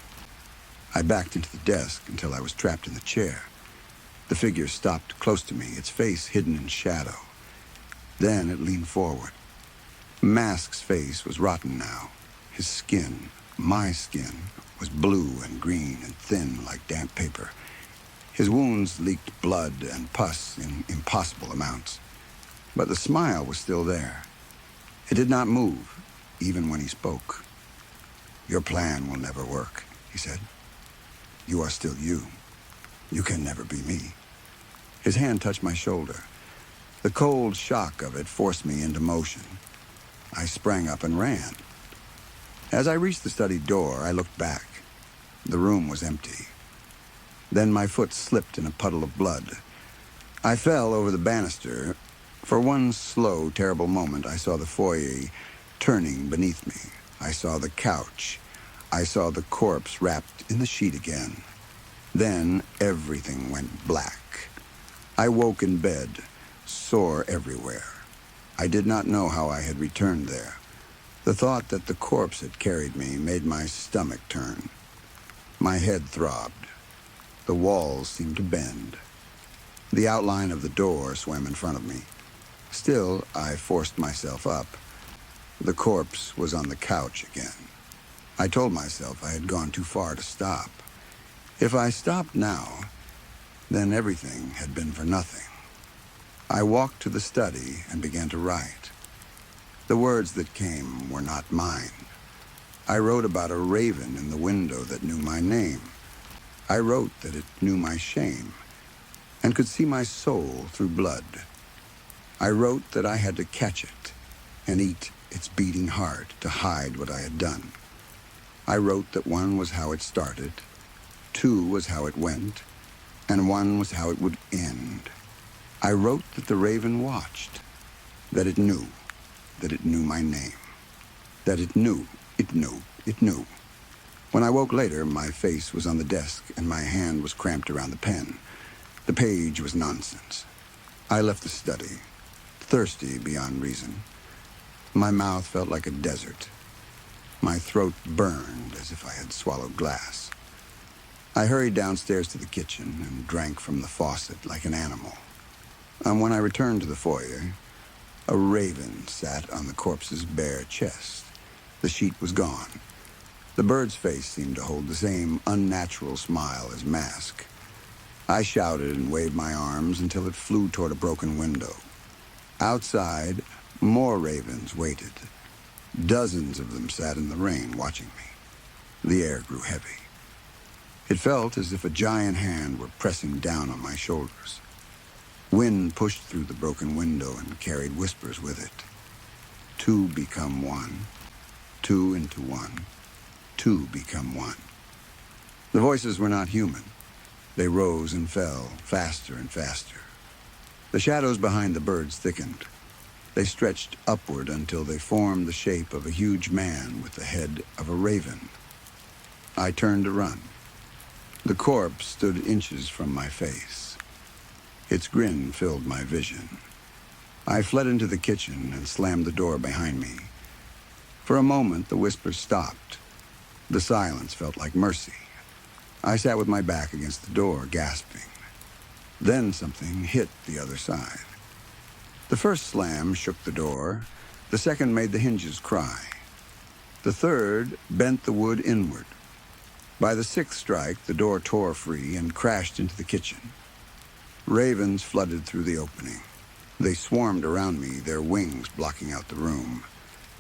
I backed into the desk until I was trapped in the chair. The figure stopped close to me, its face hidden in shadow. Then it leaned forward. Mask's face was rotten now. His skin, my skin, was blue and green and thin like damp paper. His wounds leaked blood and pus in impossible amounts. But the smile was still there. It did not move, even when he spoke. "Your plan will never work," he said. "You are still you. You can never be me." His hand touched my shoulder. The cold shock of it forced me into motion. I sprang up and ran. As I reached the study door, I looked back. The room was empty. Then my foot slipped in a puddle of blood. I fell over the banister. For one slow, terrible moment, I saw the foyer turning beneath me. I saw the couch. I saw the corpse wrapped in the sheet again. Then everything went black. I woke in bed, sore everywhere. I did not know how I had returned there. The thought that the corpse had carried me made my stomach turn. My head throbbed. The walls seemed to bend. The outline of the door swam in front of me. Still, I forced myself up. The corpse was on the couch again. I told myself I had gone too far to stop. If I stopped now, then everything had been for nothing. I walked to the study and began to write. The words that came were not mine. I wrote about a raven in the window that knew my name. I wrote that it knew my shame and could see my soul through blood. I wrote that I had to catch it and eat its beating heart to hide what I had done. I wrote that 1 was how it started, 2 was how it went, and 1 was how it would end. I wrote that the raven watched, that it knew my name, that it knew. When I woke later, my face was on the desk and my hand was cramped around the pen. The page was nonsense. I left the study, thirsty beyond reason. My mouth felt like a desert. My throat burned as if I had swallowed glass. I hurried downstairs to the kitchen and drank from the faucet like an animal. And when I returned to the foyer, a raven sat on the corpse's bare chest. The sheet was gone. The bird's face seemed to hold the same unnatural smile as mask. I shouted and waved my arms until it flew toward a broken window. Outside, more ravens waited. Dozens of them sat in the rain watching me. The air grew heavy. It felt as if a giant hand were pressing down on my shoulders. Wind pushed through the broken window and carried whispers with it. Two become one. Two into one. Two become one. The voices were not human. They rose and fell, faster and faster. The shadows behind the birds thickened. They stretched upward until they formed the shape of a huge man with the head of a raven. I turned to run. The corpse stood inches from my face. Its grin filled my vision. I fled into the kitchen and slammed the door behind me. For a moment, the whispers stopped. The silence felt like mercy. I sat with my back against the door, gasping. Then something hit the other side. The first slam shook the door. The second made the hinges cry. The third bent the wood inward. By the sixth strike, the door tore free and crashed into the kitchen. Ravens flooded through the opening. They swarmed around me, their wings blocking out the room.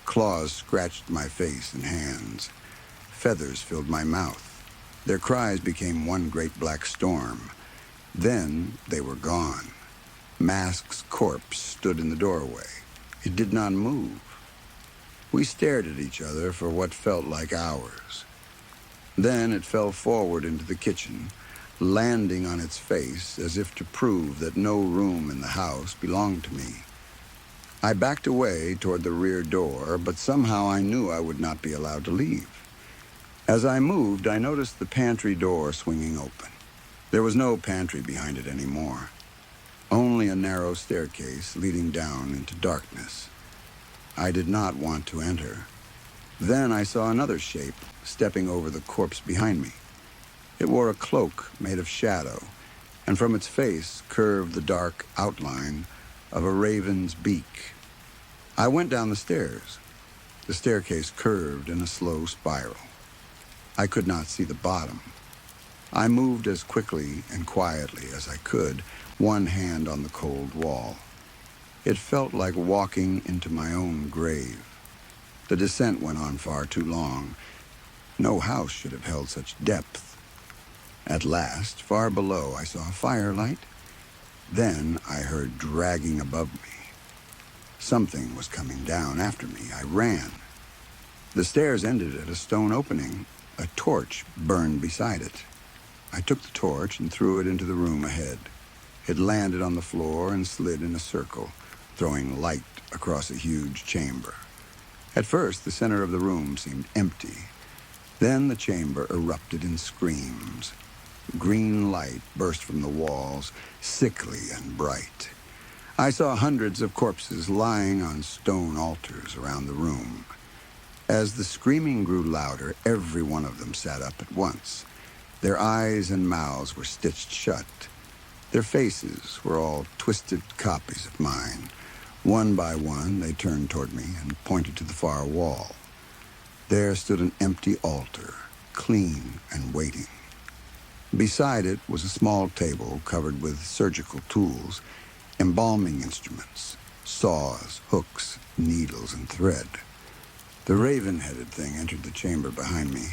Claws scratched my face and hands. Feathers filled my mouth. Their cries became one great black storm. Then they were gone. Mask's corpse stood in the doorway. It did not move. We stared at each other for what felt like hours. Then it fell forward into the kitchen, landing on its face as if to prove that no room in the house belonged to me. I backed away toward the rear door, but somehow I knew I would not be allowed to leave. As I moved, I noticed the pantry door swinging open. There was no pantry behind it anymore, only a narrow staircase leading down into darkness. I did not want to enter. Then I saw another shape stepping over the corpse behind me. It wore a cloak made of shadow, and from its face curved the dark outline of a raven's beak. I went down the stairs. The staircase curved in a slow spiral. I could not see the bottom. I moved as quickly and quietly as I could, one hand on the cold wall. It felt like walking into my own grave. The descent went on far too long. No house should have held such depth. At last, far below, I saw a firelight. Then I heard dragging above me. Something was coming down after me. I ran. The stairs ended at a stone opening. A torch burned beside it. I took the torch and threw it into the room ahead. It landed on the floor and slid in a circle, throwing light across a huge chamber. At first, the center of the room seemed empty. Then the chamber erupted in screams. Green light burst from the walls, sickly and bright. I saw hundreds of corpses lying on stone altars around the room. As the screaming grew louder, every one of them sat up at once. Their eyes and mouths were stitched shut. Their faces were all twisted copies of mine. One by one, they turned toward me and pointed to the far wall. There stood an empty altar, clean and waiting. Beside it was a small table covered with surgical tools, embalming instruments, saws, hooks, needles, and thread. The raven-headed thing entered the chamber behind me.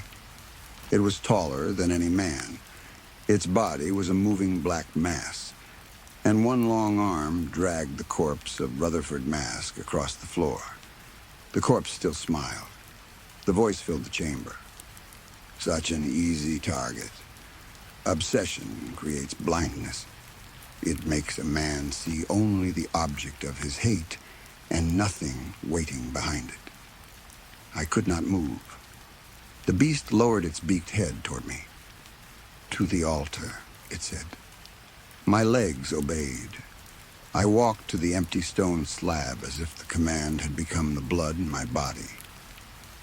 It was taller than any man. Its body was a moving black mass, and one long arm dragged the corpse of Rutherford Mask across the floor. The corpse still smiled. The voice filled the chamber. Such an easy target. Obsession creates blindness. It makes a man see only the object of his hate and nothing waiting behind it. I could not move. The beast lowered its beaked head toward me. "To the altar," it said. My legs obeyed. I walked to the empty stone slab as if the command had become the blood in my body.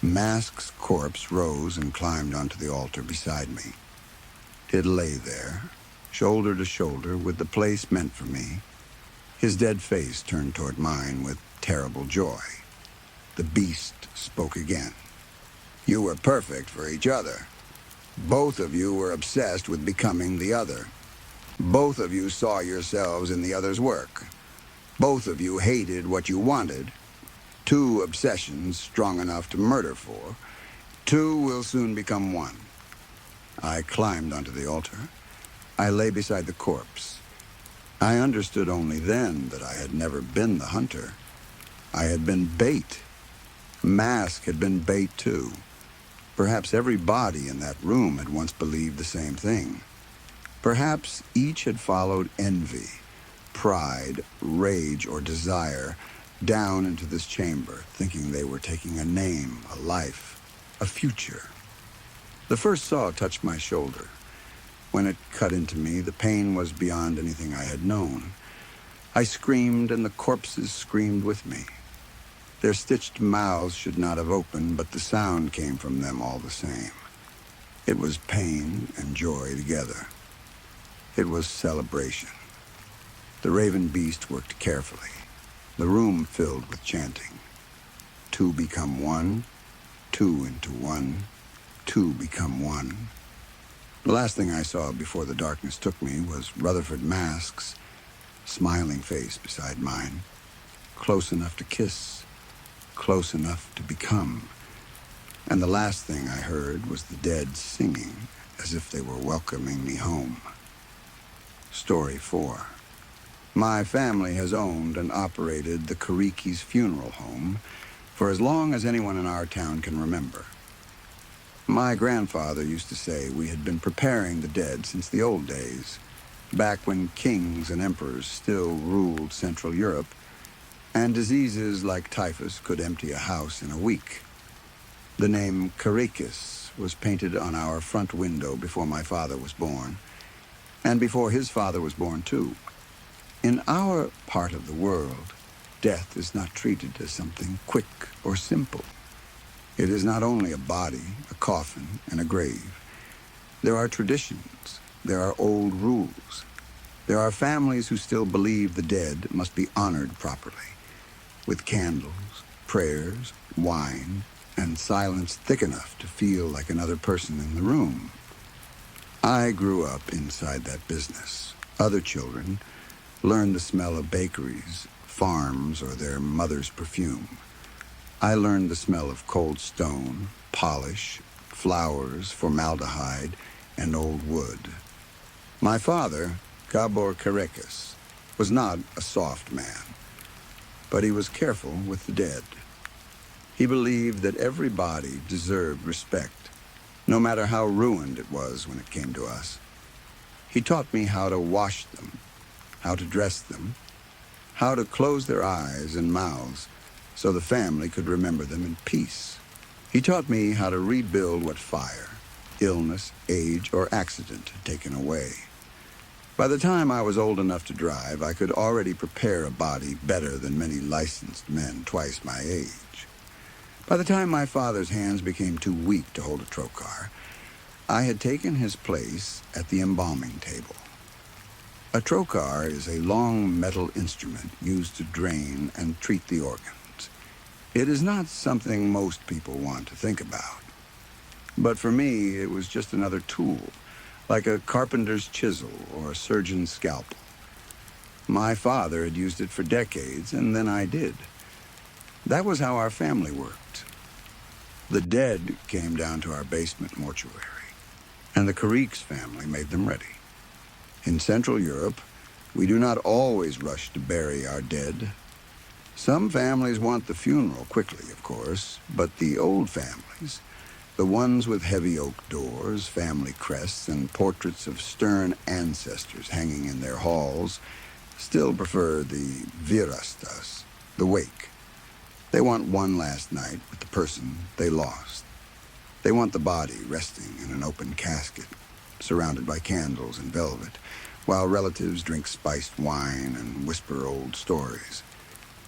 Mask's corpse rose and climbed onto the altar beside me. It lay there, shoulder to shoulder with the place meant for me, his dead face turned toward mine with terrible joy. The beast spoke again. "You were perfect for each other. Both of you were obsessed with becoming the other. Both of you saw yourselves in the other's work. Both of you hated what you wanted. Two obsessions strong enough to murder for. Two will soon become one." I climbed onto the altar. I lay beside the corpse. I understood only then that I had never been the hunter. I had been bait. Mask had been bait too. Perhaps every body in that room had once believed the same thing. Perhaps each had followed envy, pride, rage, or desire down into this chamber, thinking they were taking a name, a life, a future. The first saw touched my shoulder. When it cut into me, the pain was beyond anything I had known. I screamed, and the corpses screamed with me. Their stitched mouths should not have opened, but the sound came from them all the same. It was pain and joy together. It was celebration. The raven beast worked carefully. The room filled with chanting. Two become one, two into one, two become one. The last thing I saw before the darkness took me was Rutherford Mask's smiling face beside mine, close enough to kiss, close enough to become. And the last thing I heard was the dead singing as if they were welcoming me home. Story 4. My family has owned and operated the Kariki's funeral home for as long as anyone in our town can remember. My grandfather used to say we had been preparing the dead since the old days, back when kings and emperors still ruled Central Europe, and diseases like typhus could empty a house in a week. The name Karikis was painted on our front window before my father was born, and before his father was born too. In our part of the world, death is not treated as something quick or simple. It is not only a body, a coffin, and a grave. There are traditions. There are old rules. There are families who still believe the dead must be honored properly, with candles, prayers, wine, and silence thick enough to feel like another person in the room. I grew up inside that business. Other children learned the smell of bakeries, farms, or their mother's perfume. I learned the smell of cold stone, polish, flowers, formaldehyde, and old wood. My father, Gabor Karekis, was not a soft man, but he was careful with the dead. He believed that every body deserved respect, no matter how ruined it was when it came to us. He taught me how to wash them, how to dress them, how to close their eyes and mouths so the family could remember them in peace. He taught me how to rebuild what fire, illness, age, or accident had taken away. By the time I was old enough to drive, I could already prepare a body better than many licensed men twice my age. By the time my father's hands became too weak to hold a trocar, I had taken his place at the embalming table. A trocar is a long metal instrument used to drain and treat the organs. It is not something most people want to think about. But for me, it was just another tool, like a carpenter's chisel or a surgeon's scalpel. My father had used it for decades, and then I did. That was how our family worked. The dead came down to our basement mortuary, and the Kariks family made them ready. In Central Europe, we do not always rush to bury our dead. Some families want the funeral quickly, of course, but the old families, the ones with heavy oak doors, family crests, and portraits of stern ancestors hanging in their halls, still prefer the virastas, the wake. They want one last night with the person they lost. They want the body resting in an open casket, surrounded by candles and velvet, while relatives drink spiced wine and whisper old stories.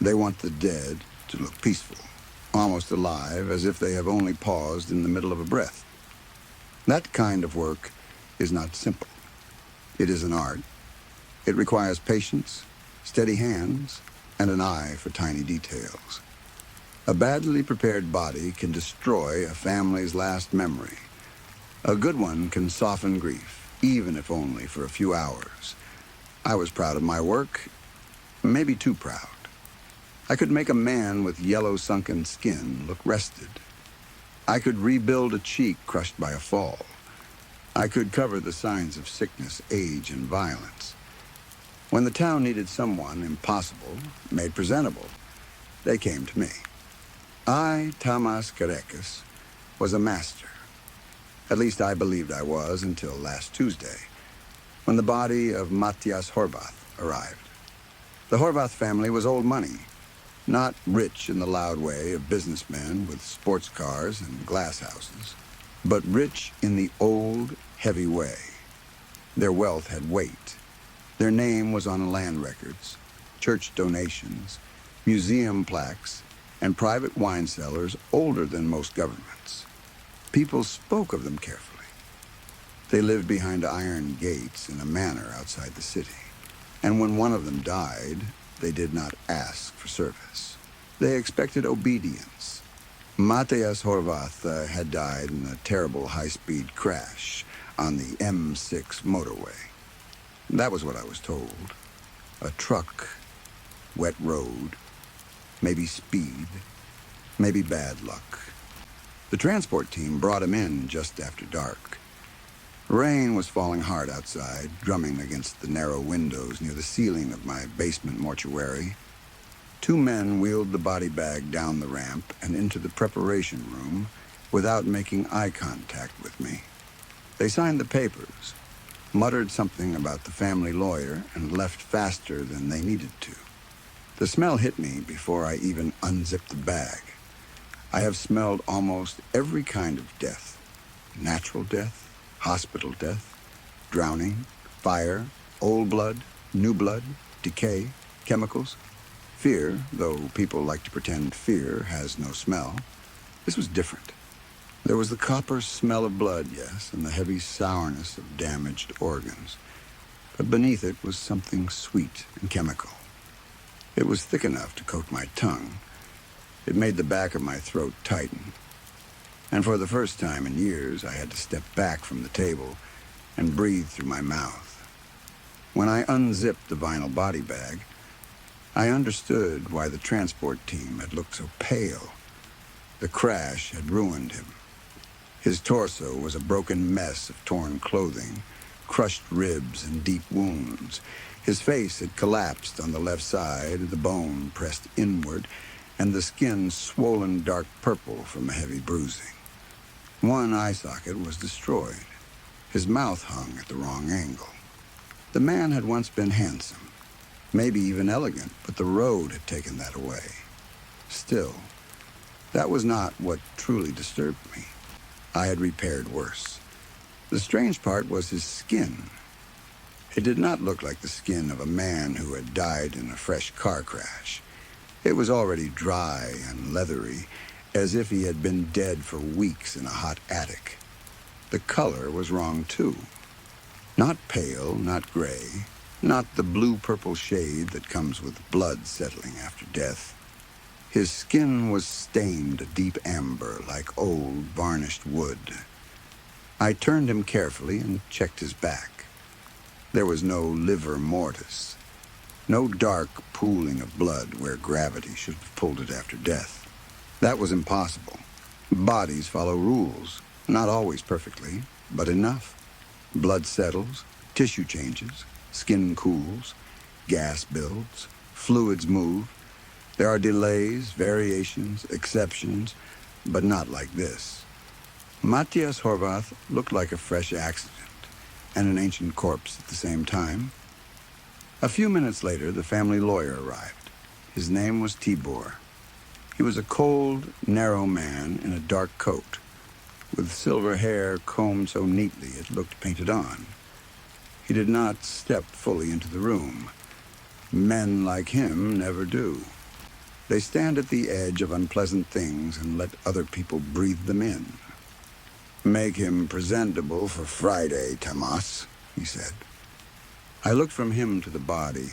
They want the dead to look peaceful, almost alive, as if they have only paused in the middle of a breath. That kind of work is not simple. It is an art. It requires patience, steady hands, and an eye for tiny details. A badly prepared body can destroy a family's last memory. A good one can soften grief, even if only for a few hours. I was proud of my work, maybe too proud. I could make a man with yellow sunken skin look rested. I could rebuild a cheek crushed by a fall. I could cover the signs of sickness, age, and violence. When the town needed someone impossible, made presentable, they came to me. I, Tamas Karekis, was a master. At least I believed I was until last Tuesday, when the body of Matthias Horvath arrived. The Horvath family was old money, not rich in the loud way of businessmen with sports cars and glass houses, but rich in the old, heavy way. Their wealth had weight. Their name was on land records, church donations, museum plaques, and private wine cellars older than most governments. People spoke of them carefully. They lived behind iron gates in a manor outside the city. And when one of them died, they did not ask for service. They expected obedience. Matthias Horvath had died in a terrible high-speed crash on the M6 motorway. That was what I was told. A truck, wet road, maybe speed, maybe bad luck. The transport team brought him in just after dark. Rain was falling hard outside, drumming against the narrow windows near the ceiling of my basement mortuary. Two men wheeled the body bag down the ramp and into the preparation room without making eye contact with me. They signed the papers, muttered something about the family lawyer, and left faster than they needed to. The smell hit me before I even unzipped the bag. I have smelled almost every kind of death. Natural death, hospital death, drowning, fire, old blood, new blood, decay, chemicals. Fear, though people like to pretend fear has no smell. This was different. There was the copper smell of blood, yes, and the heavy sourness of damaged organs. But beneath it was something sweet and chemical. It was thick enough to coat my tongue. It made the back of my throat tighten. And for the first time in years, I had to step back from the table and breathe through my mouth. When I unzipped the vinyl body bag, I understood why the transport team had looked so pale. The crash had ruined him. His torso was a broken mess of torn clothing, crushed ribs, and deep wounds. His face had collapsed on the left side, the bone pressed inward, and the skin swollen dark purple from a heavy bruising. One eye socket was destroyed. His mouth hung at the wrong angle. The man had once been handsome, maybe even elegant, but the road had taken that away. Still, that was not what truly disturbed me. I had repaired worse. The strange part was his skin. It did not look like the skin of a man who had died in a fresh car crash. It was already dry and leathery, as if he had been dead for weeks in a hot attic. The color was wrong, too. Not pale, not gray, not the blue-purple shade that comes with blood settling after death. His skin was stained a deep amber like old, varnished wood. I turned him carefully and checked his back. There was no livor mortis, no dark pooling of blood where gravity should have pulled it after death. That was impossible. Bodies follow rules, not always perfectly, but enough. Blood settles, tissue changes, skin cools, gas builds, fluids move. There are delays, variations, exceptions, but not like this. Matthias Horvath looked like a fresh accident and an ancient corpse at the same time. A few minutes later, the family lawyer arrived. His name was Tibor. He was a cold, narrow man in a dark coat. with silver hair combed so neatly it looked painted on. He did not step fully into the room. Men like him never do. They stand at the edge of unpleasant things and let other people breathe them in. "Make him presentable for Friday, Tomas," he said. I looked from him to the body.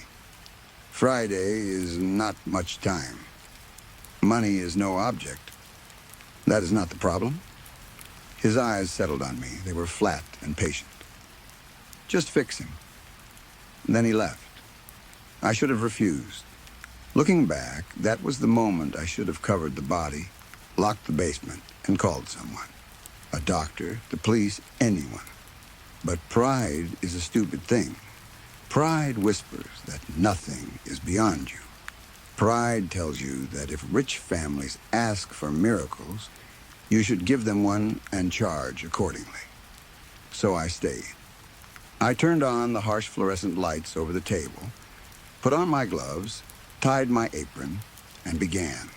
Friday is not much time. Money is no object. That is not the problem. His eyes settled on me. They were flat and patient. "Just fix him." Then he left. I should have refused. Looking back, that was the moment I should have covered the body, locked the basement, and called someone. A doctor, the police, anyone. But pride is a stupid thing. Pride whispers that nothing is beyond you. Pride tells you that if rich families ask for miracles, you should give them one and charge accordingly. So I stayed. I turned on the harsh fluorescent lights over the table, put on my gloves, tied my apron, and began.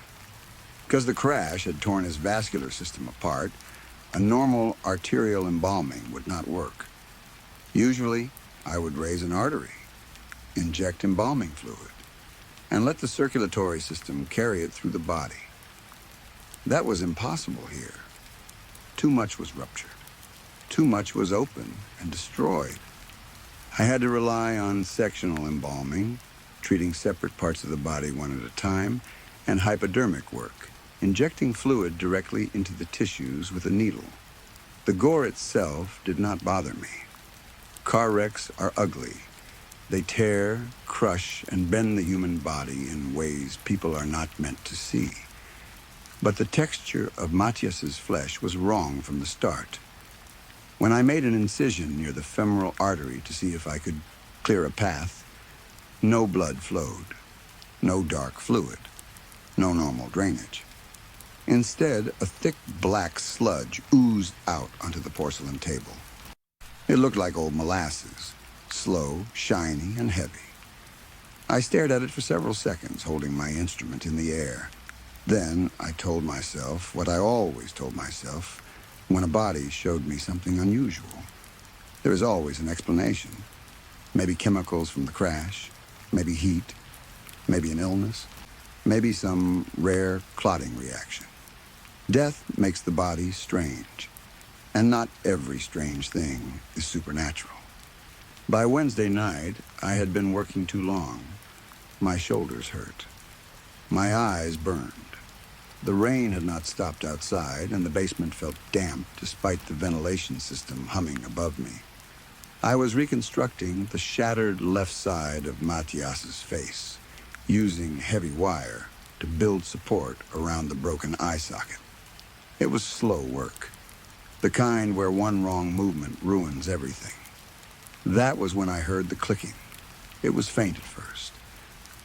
Because the crash had torn his vascular system apart, a normal arterial embalming would not work. Usually, I would raise an artery, inject embalming fluid, and let the circulatory system carry it through the body. That was impossible here. Too much was ruptured. Too much was open and destroyed. I had to rely on sectional embalming, treating separate parts of the body one at a time, and hypodermic work, injecting fluid directly into the tissues with a needle. The gore itself did not bother me. Car wrecks are ugly. They tear, crush, and bend the human body in ways people are not meant to see. But the texture of Matthias's flesh was wrong from the start. When I made an incision near the femoral artery to see if I could clear a path, no blood flowed, no dark fluid, no normal drainage. Instead, a thick black sludge oozed out onto the porcelain table. It looked like old molasses, slow, shiny, and heavy. I stared at it for several seconds, holding my instrument in the air. Then I told myself what I always told myself when a body showed me something unusual. There is always an explanation. Maybe chemicals from the crash, maybe heat, maybe an illness, maybe some rare clotting reaction. Death makes the body strange, and not every strange thing is supernatural. By Wednesday night, I had been working too long. My shoulders hurt. My eyes burned. The rain had not stopped outside, and the basement felt damp despite the ventilation system humming above me. I was reconstructing the shattered left side of Matthias's face, using heavy wire to build support around the broken eye socket. It was slow work, the kind where one wrong movement ruins everything. That was when I heard the clicking. It was faint at first,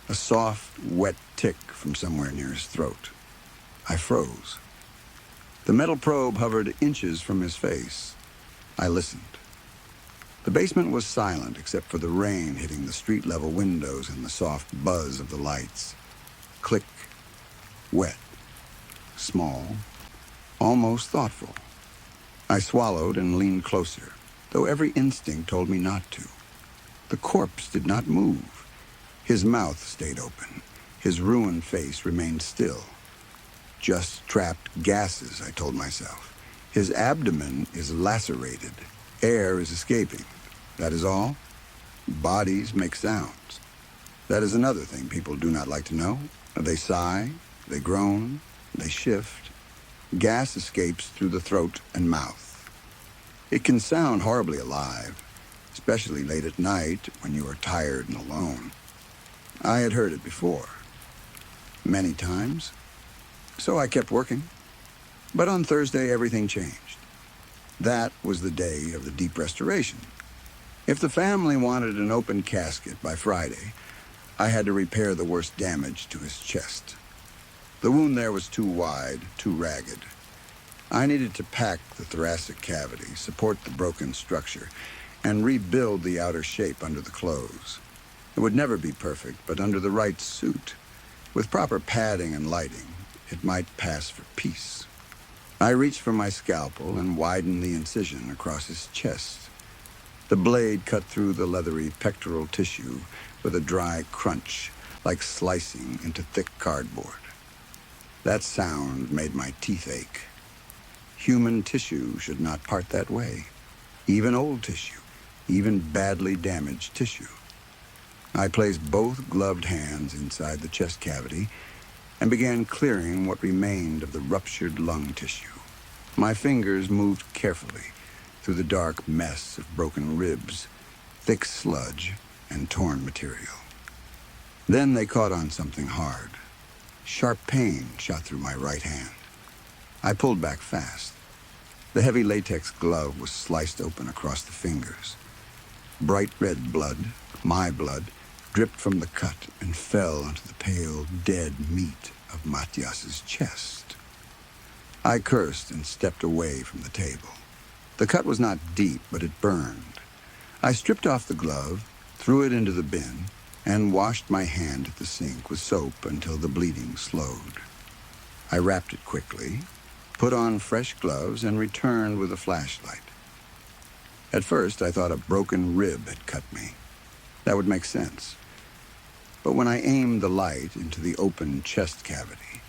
a soft, wet tick from somewhere near his throat. I froze. The metal probe hovered inches from his face. I listened. The basement was silent except for the rain hitting the street-level windows and the soft buzz of the lights. Click, wet, small, almost thoughtful. I swallowed and leaned closer, though every instinct told me not to. The corpse did not move. His mouth stayed open. His ruined face remained still. Just trapped gases, I told myself. His abdomen is lacerated. Air is escaping. That is all. Bodies make sounds. That is another thing people do not like to know. They sigh, they groan, they shift. Gas escapes through the throat and mouth. It can sound horribly alive, especially late at night when you are tired and alone. I had heard it before, many times. So I kept working. But on Thursday, everything changed. That was the day of the deep restoration. If the family wanted an open casket by Friday, I had to repair the worst damage to his chest. The wound there was too wide, too ragged. I needed to pack the thoracic cavity, support the broken structure, and rebuild the outer shape under the clothes. It would never be perfect, but under the right suit, with proper padding and lighting, it might pass for peace. I reached for my scalpel and widened the incision across his chest. The blade cut through the leathery pectoral tissue with a dry crunch, like slicing into thick cardboard. That sound made my teeth ache. Human tissue should not part that way. Even old tissue, even badly damaged tissue. I placed both gloved hands inside the chest cavity and began clearing what remained of the ruptured lung tissue. My fingers moved carefully through the dark mess of broken ribs, thick sludge, and torn material. Then they caught on something hard. Sharp pain shot through my right hand. I pulled back fast. The heavy latex glove was sliced open across the fingers. Bright red blood, my blood, dripped from the cut and fell onto the pale, dead meat of Matthias's chest. I cursed and stepped away from the table. The cut was not deep, but it burned. I stripped off the glove, threw it into the bin, and washed my hand at the sink with soap until the bleeding slowed. I wrapped it quickly, put on fresh gloves, and returned with a flashlight. At first, I thought a broken rib had cut me. That would make sense. But when I aimed the light into the open chest cavity,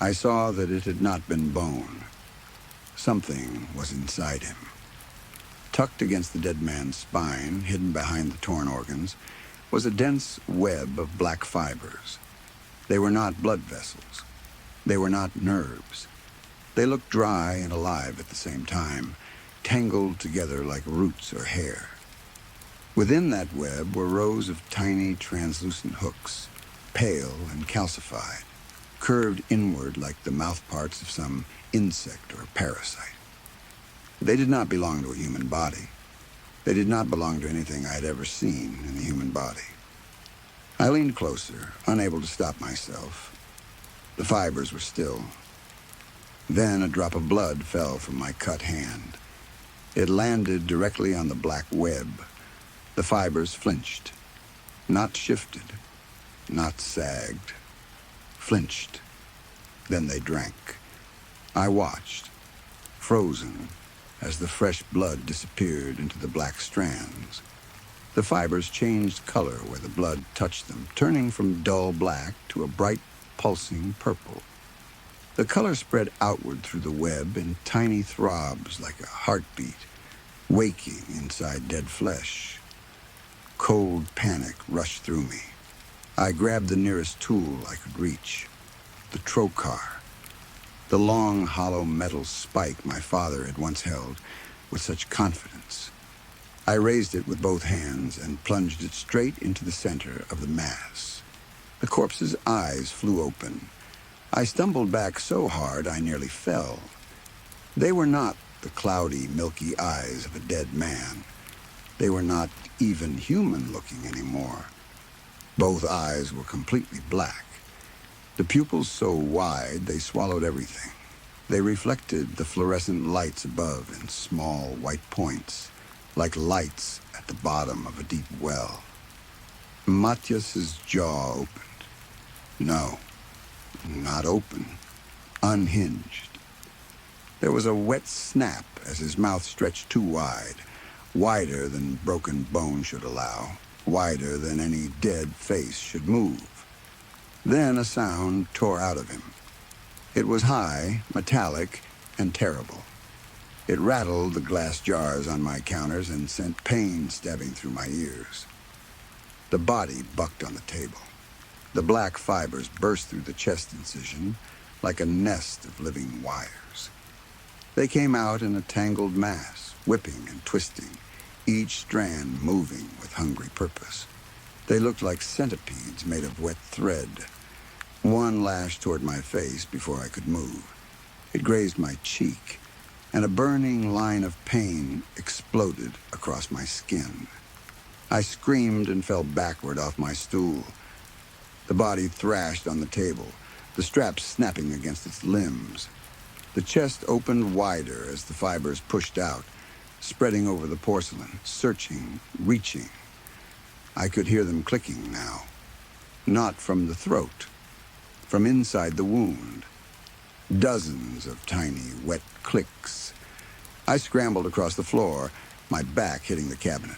I saw that it had not been bone. Something was inside him. Tucked against the dead man's spine, hidden behind the torn organs, was a dense web of black fibers. They were not blood vessels. They were not nerves. They looked dry and alive at the same time, tangled together like roots or hair. Within that web were rows of tiny translucent hooks, pale and calcified, curved inward like the mouthparts of some insect or parasite. They did not belong to a human body. They did not belong to anything I had ever seen in the human body. I leaned closer, unable to stop myself. The fibers were still. Then a drop of blood fell from my cut hand. It landed directly on the black web. The fibers flinched, not shifted, not sagged, flinched. Then they drank. I watched, frozen, as the fresh blood disappeared into the black strands. The fibers changed color where the blood touched them, turning from dull black to a bright, pulsing purple. The color spread outward through the web in tiny throbs like a heartbeat, waking inside dead flesh. Cold panic rushed through me. I grabbed the nearest tool I could reach, the trocar, the long, hollow metal spike my father had once held with such confidence. I raised it with both hands and plunged it straight into the center of the mass. The corpse's eyes flew open. I stumbled back so hard I nearly fell. They were not the cloudy, milky eyes of a dead man. They were not even human-looking anymore. Both eyes were completely black. The pupils so wide they swallowed everything. They reflected the fluorescent lights above in small white points, like lights at the bottom of a deep well. Matthias's jaw opened. No, not open. Unhinged. There was a wet snap as his mouth stretched too wide, wider than broken bone should allow, wider than any dead face should move. Then a sound tore out of him. It was high, metallic, and terrible. It rattled the glass jars on my counters and sent pain stabbing through my ears. The body bucked on the table. The black fibers burst through the chest incision like a nest of living wires. They came out in a tangled mass, whipping and twisting, each strand moving with hungry purpose. They looked like centipedes made of wet thread. One lashed toward my face before I could move. It grazed my cheek, and a burning line of pain exploded across my skin. I screamed and fell backward off my stool. The body thrashed on the table, the straps snapping against its limbs. The chest opened wider as the fibers pushed out, spreading over the porcelain, searching, reaching. I could hear them clicking now. Not from the throat, from inside the wound. Dozens of tiny, wet clicks. I scrambled across the floor, my back hitting the cabinet.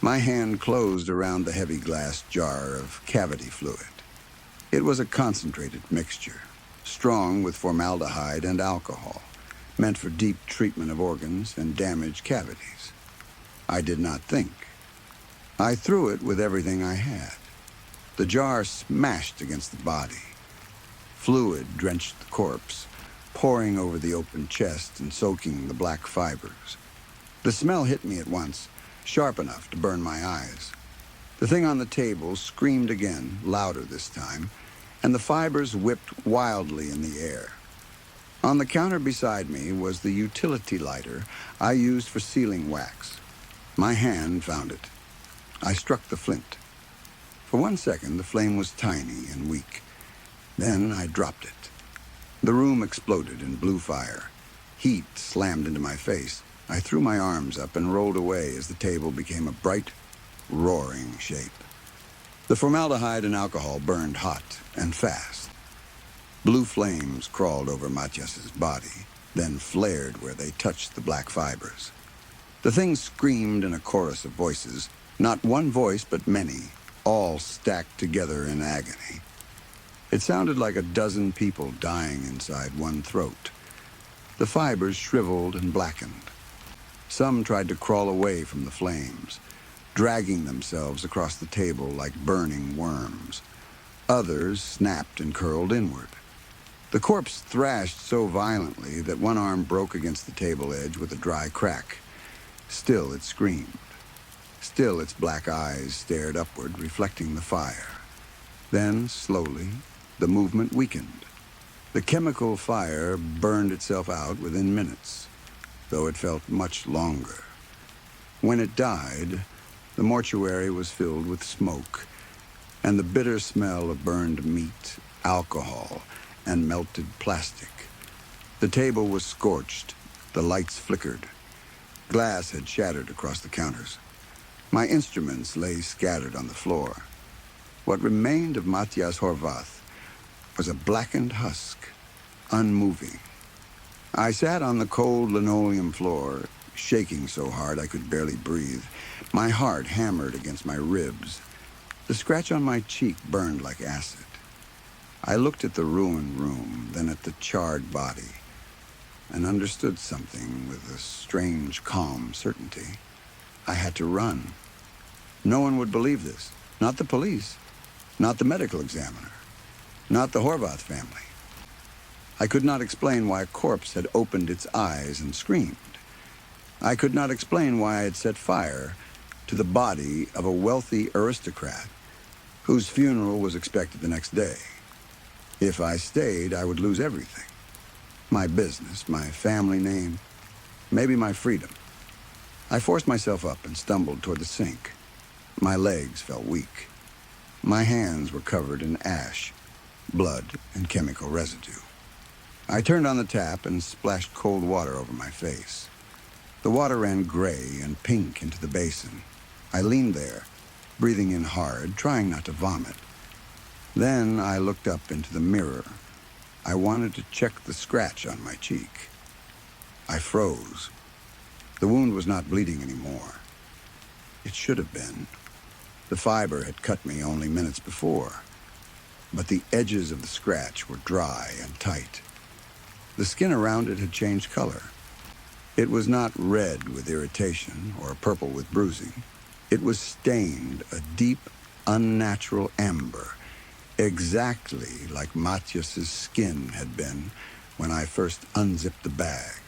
My hand closed around the heavy glass jar of cavity fluid. It was a concentrated mixture, strong with formaldehyde and alcohol, meant for deep treatment of organs and damaged cavities. I did not think. I threw it with everything I had. The jar smashed against the body. Fluid drenched the corpse, pouring over the open chest and soaking the black fibers. The smell hit me at once, sharp enough to burn my eyes. The thing on the table screamed again, louder this time, and the fibers whipped wildly in the air. On the counter beside me was the utility lighter I used for sealing wax. My hand found it. I struck the flint. For 1 second, the flame was tiny and weak. Then I dropped it. The room exploded in blue fire. Heat slammed into my face. I threw my arms up and rolled away as the table became a bright, roaring shape. The formaldehyde and alcohol burned hot and fast. Blue flames crawled over Matyas's body, then flared where they touched the black fibers. The thing screamed in a chorus of voices, not one voice but many, all stacked together in agony. It sounded like a dozen people dying inside one throat. The fibers shriveled and blackened. Some tried to crawl away from the flames, dragging themselves across the table like burning worms. Others snapped and curled inward. The corpse thrashed so violently that one arm broke against the table edge with a dry crack. Still it screamed. Still its black eyes stared upward, reflecting the fire. Then, slowly, the movement weakened. The chemical fire burned itself out within minutes, though it felt much longer. When it died, the mortuary was filled with smoke, and the bitter smell of burned meat, alcohol, and melted plastic. The table was scorched. The lights flickered. Glass had shattered across the counters. My instruments lay scattered on the floor. What remained of Matyas Horvath was a blackened husk, unmoving. I sat on the cold linoleum floor, shaking so hard I could barely breathe. My heart hammered against my ribs. The scratch on my cheek burned like acid. I looked at the ruined room, then at the charred body, and understood something with a strange, calm certainty. I had to run. No one would believe this. Not the police. Not the medical examiner. Not the Horvath family. I could not explain why a corpse had opened its eyes and screamed. I could not explain why I had set fire to the body of a wealthy aristocrat whose funeral was expected the next day. If I stayed, I would lose everything. My business, my family name, maybe my freedom. I forced myself up and stumbled toward the sink. My legs felt weak. My hands were covered in ash, blood, and chemical residue. I turned on the tap and splashed cold water over my face. The water ran gray and pink into the basin. I leaned there, breathing in hard, trying not to vomit. Then I looked up into the mirror. I wanted to check the scratch on my cheek. I froze. The wound was not bleeding anymore. It should have been. The fiber had cut me only minutes before, but the edges of the scratch were dry and tight. The skin around it had changed color. It was not red with irritation or purple with bruising. It was stained a deep, unnatural amber, exactly like Matyas's skin had been when I first unzipped the bag.